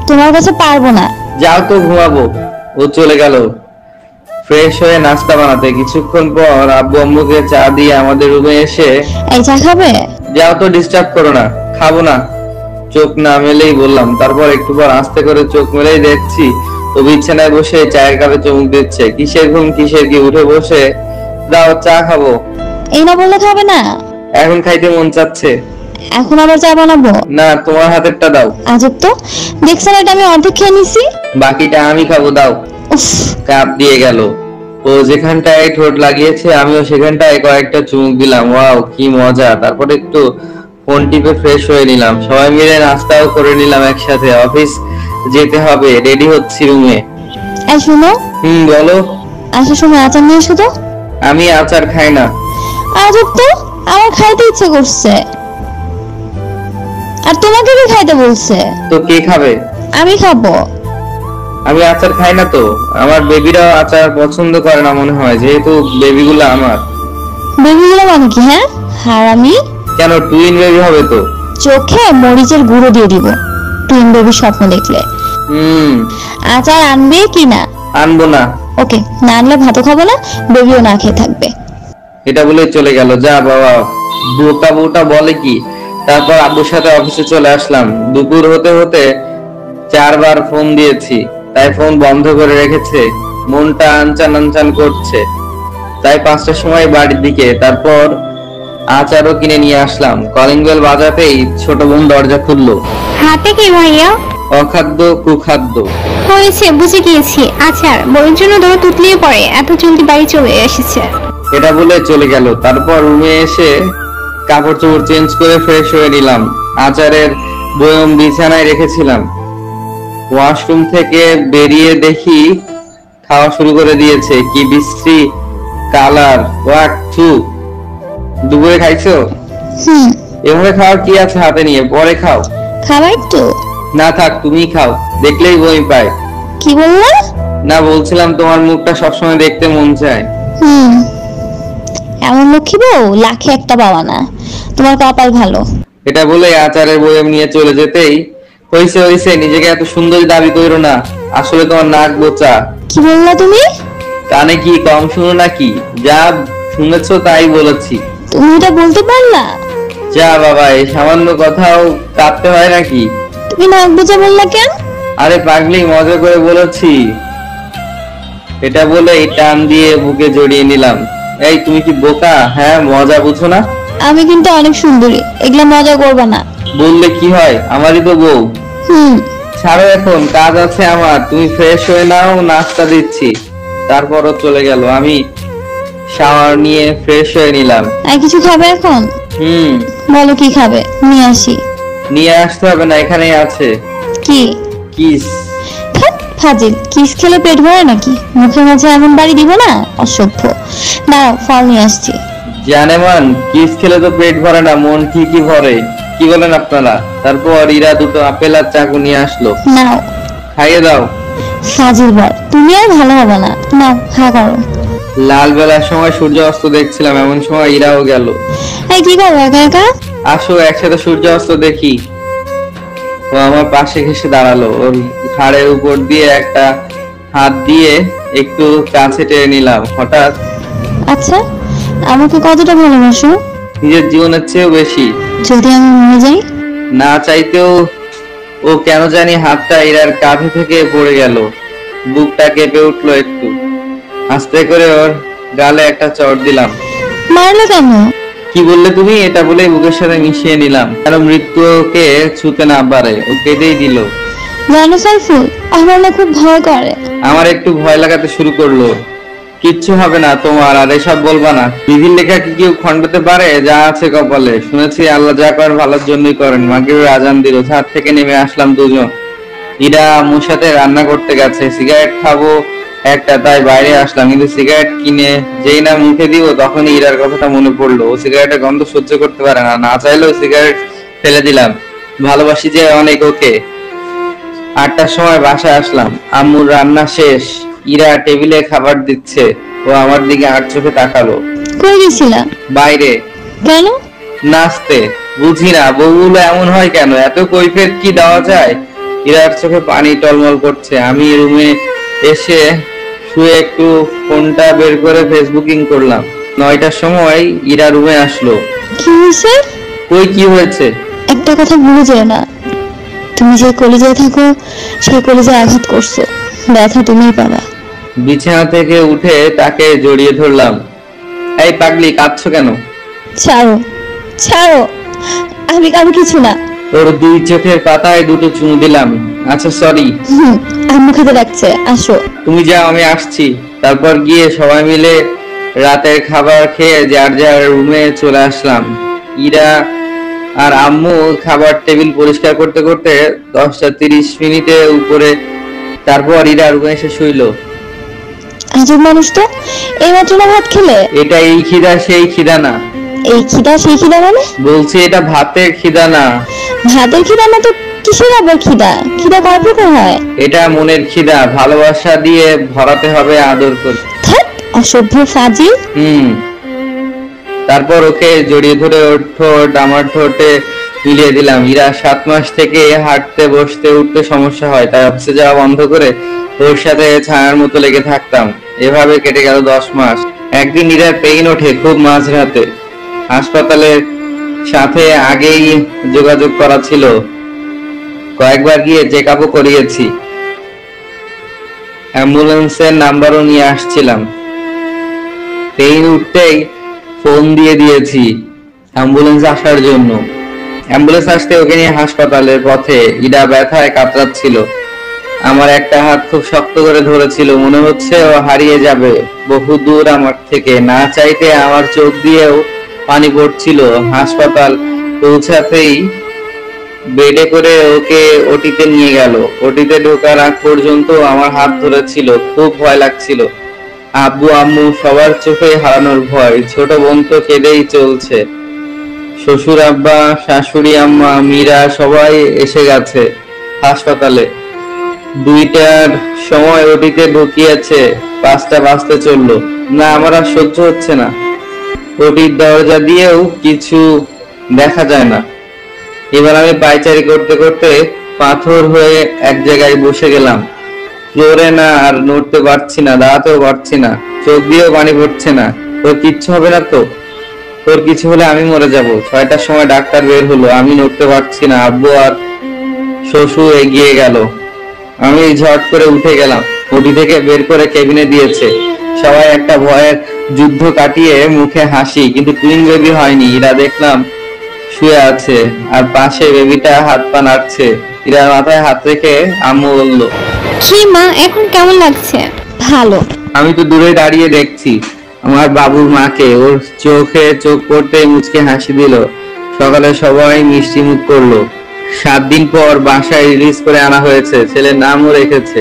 তোমার কাছে পারবো না। যাও তো, ঘুমাবো। ও চলে গেল ফ্রেশ হয়ে নাস্তা বানাতে। কিছুক্ষণ পর আব্বু আম্মুকে চা দিয়ে আমাদের রুমে এসে, এই চা খাবে? যাও তো, ডিস্টার্ব করো না। খাবো না। চোখ না মেলেই বললাম। তারপর একটু পর আস্তে করে চোখ মেলেই দেখছি ও বিছানায় বসে চায়ের কাপে চুমুক দিচ্ছে। কিসের ঘুম কিসের কি, উঠে বসে, দাও চা খাবো। এই না বললে খাবে না? এখন খাইতে মন চাচ্ছে। এখন আবার চা বানাবো? না, তোমার হাতেরটা দাও। আজব তো, দেখছেন এটা আমি অর্ধেক খেয়ে নিছি। বাকিটা আমি খাবো, দাও। উফ, কাপ দিয়ে গেল। ও যেখানটায় ঠোঁট লাগিয়েছে আমিও সেখানটায় কয়েকটা চুমুক দিলাম। ওয়াও, কি মজা। তারপর একটু ফোন টিপে ফ্রেশ হয়ে নিলাম। সবাই মিলে নাস্তাও করে নিলাম একসাথে। অফিস যেতে হবে, রেডি হচ্ছি রুমে। এই শোনো, বলো। আসার সময় আচার নিয়ে এসো তো। আমি আচার খাই না। আজব তো, আমার খাইতে ইচ্ছে করছে। আর তোমাকে কি খাইতে বলছে? তো কে খাবে? আমি খাবো। আমি আচার খাই না তো। আমার বেবিরাও আচার পছন্দ করে না মনে হয়, যেহেতু বেবিগুলো আমার। বেবিগুলো মানে কি? হ্যাঁ, হারামি। কেন, টুইন বেবি হবে তো? চোখে মরিচের গুঁড়ো দিয়ে দিব টুইন বেবির স্বপ্ন দেখলে। আচার আনবে কি না? আনবো না। ওকে, না আনলে ভাতও খাবো না, বেবিও না খেয়ে থাকবে। এটা বলে চলে গেল। যা বাবা, বোকা বউটা বলে কি। তারপর আব্বুর সাথে অফিসে চলে আসলাম। দুপুর হতে হতে 4বার ফোন দিয়েছি, তাই ফোন বন্ধ করে রেখেছে। মনটা আনচান আনচান করছে, তাই 5টার সময় বাড়ির দিকে। তারপর আচারও কিনে নিয়ে আসলাম। কলিং বেল বাজাতেই ছোট বোন দরজা খুললো। হাতে কি ভাইয়া? অখাদ্য কুখাদ্য। হয়েছে, বুঝে গিয়েছি। আচার বউয়ের জন্য ধরো তুতলিয়ে পড়ে, এত জলদি বাড়ি চলে এসেছে। এটা বলে চলে গেল। তারপর রুমে এসে কাপড় চোপড় চেঞ্জ করে ফ্রেশ হয়ে নিলাম। আচারের বয়ম বিছানায় রেখেছিলাম। ওয়াশরুম থেকে বেরিয়ে দেখি খাওয়া শুরু করে দিয়েছে। কি বিশ্রী কালার, ওয়াক থু। দুপুরে খাইছো? এভাবে খাওয়ার কি আছে হাতে নিয়ে? পরে খাও। খাবার তো না থাক, তুমি খাও, দেখলেই বই পায়। কি বললা? না, বলছিলাম তোমার মুখটা সবসময় দেখতে মন চায়। এমন লক্ষ্মী বউ লাখে একটা পাওয়া না, তোমার কপাল ভালো। এটা বলে আচারের বয়ম নিয়ে চলে যেতেই, হইছে হইছে, নিজেকে এত সুন্দরী দাবি করো না, আসলে তোমার নাক বোচা। কি বললা তুমি? কানে কি কম শুনো নাকি? যা শুনেছো তাই বলেছি। তুমি এটা বলতে পারলা? যা বাবা, এই সামান্য কথাও কাঁদতে হয় নাকি? তুমি নাক বুঝে বললা কেন? আরে পাগলি, মজা করে বলেছি। এটা বলে টান দিয়ে বুকে জড়িয়ে নিলাম। এই তুমি কি বোকা? হ্যাঁ, মজা বুঝো না? আমি কিন্তু অনেক সুন্দরী, এগুলা মজা করবা না। বললে কি হয়, আমারই তো বউ। ছাড়ো, এখন কাজ আছে আমার। তুমি ফ্রেশ হয়ে নাও, নাস্তা দিচ্ছি। তারপরও চলে গেল। আমি শাওয়ার নিয়ে ফ্রেশ হয়ে নিলাম। আর কিছু খাবে এখন? বলো কি খাবে, নিয়ে আসি। নিয়ে আসতে হবে না, এখানেই আছে। কি? কিস। ফাজিল, কিস খেলে পেট ভরে নাকি? মুখের মাঝে এমন বাড়ি দিব না, অসভ্য। দাঁড়াও, ফল নিয়ে আসছি। জানেমান, কিস খেলে তো পেট ভরে না, মন ঠিকই ভরে। কি বলেন আপনারা? তারপর ইরা দুটো আপেল আর চাকু নিয়ে আসলো। নাও, খাইয়ে দাও। ফাজিল বর, তুমি আর ভালো হবে না। নাও, খা করো। লাল বেলার সময় সূর্য অস্ত দেখছিলাম, এমন সময় ইরাও গেল। এই কি করো একা একা? আসো একসাথে সূর্য অস্ত দেখি। ও আমার পাশে ঘেসে দাঁড়ালো। ওর ঘাড়ের উপর দিয়ে একটা হাত দিয়ে একটু কাছে টেনে নিলাম। হঠাৎ, আচ্ছা, আমাকে কতটা ভালোবাসো? নিজের জীবনের চেয়েও বেশি। যদি আমি মরে যাই? না চাইতেও ও কেন জানি হাতটা ইরার কাঁধে থেকে পড়ে গেল। বুকটা কেঁপে উঠলো একটু। আস্তে করে ওর গালে একটা চড় দিলাম। মারলে কেন? কি বললে তুমি? এটা বলে বুকের সাথে মিশিয়ে নিলাম, যেন মৃত্যু ওকে ছুতে না পারে। ও কেঁদেই দিল। জানো সাইফুল, আমার না খুব ভয় করে। আমার একটু ভয় লাগাতে শুরু করলো। কিচ্ছু হবে না তোমার, আর এসব বলবা না। বিধির লেখা কি কেউ খণ্ডাতে পারে? যা আছে কপালে। শুনেছি আল্লাহ যা করেন ভালোর জন্যই করেন। মাগরিবের আজান দিল। ছাদ থেকে নেমে আসলাম দুজন। ইরা আম্মুর সাথে রান্না করতে গেছে। সিগারেট খাবো একটা, তাই বাইরে আসলাম। কিন্তু সিগারেট কিনে যেই না মুখে দিব, তখনই ইরার কথাটা মনে পড়লো। ও সিগারেটের গন্ধ সহ্য করতে পারে না, না চাইলেও সিগারেট ফেলে দিলাম। ভালোবাসি যে অনেক ওকে। 8টার সময় বাসায় আসলাম। আম্মুর রান্না শেষ। ইরা টেবিলে খাবার দিচ্ছে। ও আমার দিকে আর চোখে তাকালো। কই গেছিলা? বাইরে। কেন? নাচতে। বুঝি না বউগুলো এমন হয় কেন, এত কৈফিয়ত কি দেওয়া যায়? ইরার চোখে পানি টলমল করছে। আমি রুমে এসে শুয়ে একটু ফোনটা বের করে ফেসবুকিং করলাম। 9টার সময় ইরা রুমে আসলো। কি হয়েছে? কই কি হয়েছে? একটা কথা ভুলে যেও না, তুমি যে কলিজায় থাকো সেই কলিজায় আঘাত করছো, ব্যথা তুমিই পাবা। বিছানা থেকে উঠে তাকে জড়িয়ে ধরলাম। এই পাগলি, কাঁদছো কেন? ছাড়ো, ছাড়ো, আমি কিছু না। ওর দুই চোখের পাতায় দুটো চুমু দিলাম। আচ্ছা সরি। আম্মু খেতে ডাকছে, আসো। তুমি যাও, আমি আসছি। তারপর গিয়ে সবাই মিলে রাতের খাবার খেয়ে যার যার রুমে চলে আসলাম। ইরা আর আম্মু খাবার টেবিল পরিষ্কার করতে করতে 10টা 30 মিনিটে উপরে। তারপর ইরা রুমে এসে শুইলো। আজব মানুষ তো, এইমাত্র না ভাত খেলে? এটা এই খিদা সেই খিদা না। এই খিদা সেই খিদা মানে? বলছি এটা ভাতের খিদা না। ভাতের খিদা না তো কিসের আবার খিদা? খিদা কয় প্রকার হয়? এটা মনের খিদা, ভালোবাসা দিয়ে ভরাতে হবে, আদর করে। ধ্যাৎ, অসভ্য ফাজিল। তারপর ওকে জড়িয়ে ধরে ওর ঠোঁট আমার ঠোঁটে মিলিয়ে দিলাম। ইরা 7 মাস থেকে হাঁটতে বসতে উঠতে সমস্যা হয়, তাই অফিসে যাওয়া বন্ধ করে ওর সাথে ছায়ার মতো লেগে থাকতাম। এভাবে কেটে গেল 10 মাস। একদিন ইরার পেইন ওঠে খুব মাঝরাতে। হাসপাতালের সাথে আগেই যোগাযোগ করা ছিল, কয়েকবার গিয়ে চেক আপও করিয়েছি, অ্যাম্বুলেন্সের নাম্বারও নিয়ে আসছিলাম। পেইন উঠতেই ফোন দিয়ে দিয়েছি অ্যাম্বুলেন্স আসার জন্য। অ্যাম্বুলেন্স আসতে ওকে নিয়ে হাসপাতালের পথে ইরা ব্যথায় কাতরাচ্ছিল। আমার একটা হাত খুব শক্ত করে ধরেছিল, মনে হচ্ছে ও হারিয়ে যাবে বহু দূর আমার থেকে। না চাইতে আমার চোখ দিয়েও পানি পড়ছিল। হাসপাতাল পৌঁছাতেই বেডে করে ওকে ওটিতে নিয়ে গেল। ওটিতে ঢোকার আগ পর্যন্ত আমার হাত ধরেছিল, খুব ভয় লাগছিল। আব্বু আম্মু সবার চোখে হারানোর ভয়। ছোট বোন তো কেঁদেই চলছে। শ্বশুর আব্বা, শাশুড়ি আম্মা, মীরা সবাই এসে গেছে হাসপাতালে। 2টার সময় ওটিতে ঢুকিয়েছে, 5টা বাজতে চললো। না, আমার আর সহ্য হচ্ছে না। ওটির দরজা দিয়েও কিছু দেখা যায় না। এবার আমি পায়চারি করতে করতে পাথর হয়ে এক জায়গায় বসে গেলাম। ফ্লোরে না, আর নড়তে পারছি না, দাঁড়াতেও পারছি না, চোখ দিয়েও পানি পড়ছে না। তোর কিচ্ছু হবে না তো? তোর কিছু হলে আমি মরে যাব। 6টার সময় ডাক্তার বের হলো, আমি নড়তে পারছি না। আব্বু আর শ্বশুর এগিয়ে গেল, আমি ঝট করে উঠে গেলাম। ওটি থেকে বের করে কেবিনে দিয়েছে। সবাই একটা ভয়ের যুদ্ধ কাটিয়ে মুখে হাসি, কিন্তু টুইন বেবি হয়নি। ইরা দেখলাম শুয়ে আছে, আর পাশে বেবিটা হাত পা নাড়ছে। ইরার মাথায় হাত রেখে আম্মু বলল, কি মা, এখন কেমন লাগছে? ভালো। আমি তো দূরে দাঁড়িয়ে দেখছি আমার বাবুর মাকে। ওর চোখে চোখ পড়তে মুচকে হাসি দিল। সকালে সবাই মিষ্টি মুখ করলো। 7 দিন পর বাসায় রিলিজ করে আনা হয়েছে। ছেলের নামও রেখেছে।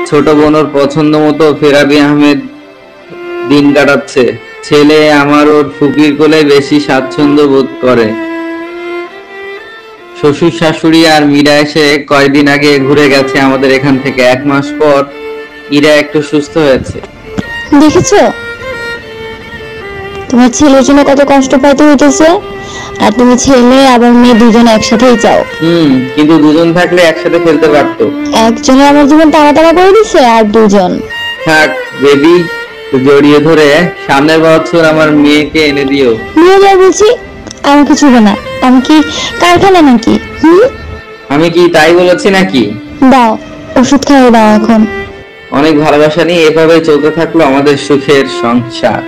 ছোট বোন ওর পছন্দ মতো ফেরাবি আহমেদ দিন কাটাচ্ছে। ছেলে আমার ওর ফুপির কোলে বেশি স্বাচ্ছন্দ্য বোধ করে। শ্বশুর শাশুড়ি আর মীরা এসে কয়েকদিন আগে ঘুরে গেছে আমাদের এখান থেকে। 1 মাস পর ইরা একটু সুস্থ হয়েছে। দেখেছো তোমার ছেলের জন্য কত কষ্ট পাইতে হইতেছে, আর তুমি ছেলে আবার মেয়ে দুজন একসাথেই চাও। কিন্তু দুজন থাকলে একসাথে খেলতে পারতো। একজনে আমার জীবন টানা টানা করে দিছে, আর দুজন। থাক বেবি, জড়িয়ে ধরে সামনের বছর আমার মেয়েকে এনে দিও। নিয়ে যাও বলছি, আমার কিছু হবে না। আমি কি কারখানা নাকি? আমি কি তাই বলেছি নাকি? দাও, ওষুধ খাইয়ে দাও এখন। অনেক ভালোবাসা নিয়ে এভাবে চলতে থাকলো আমাদের সুখের সংসার।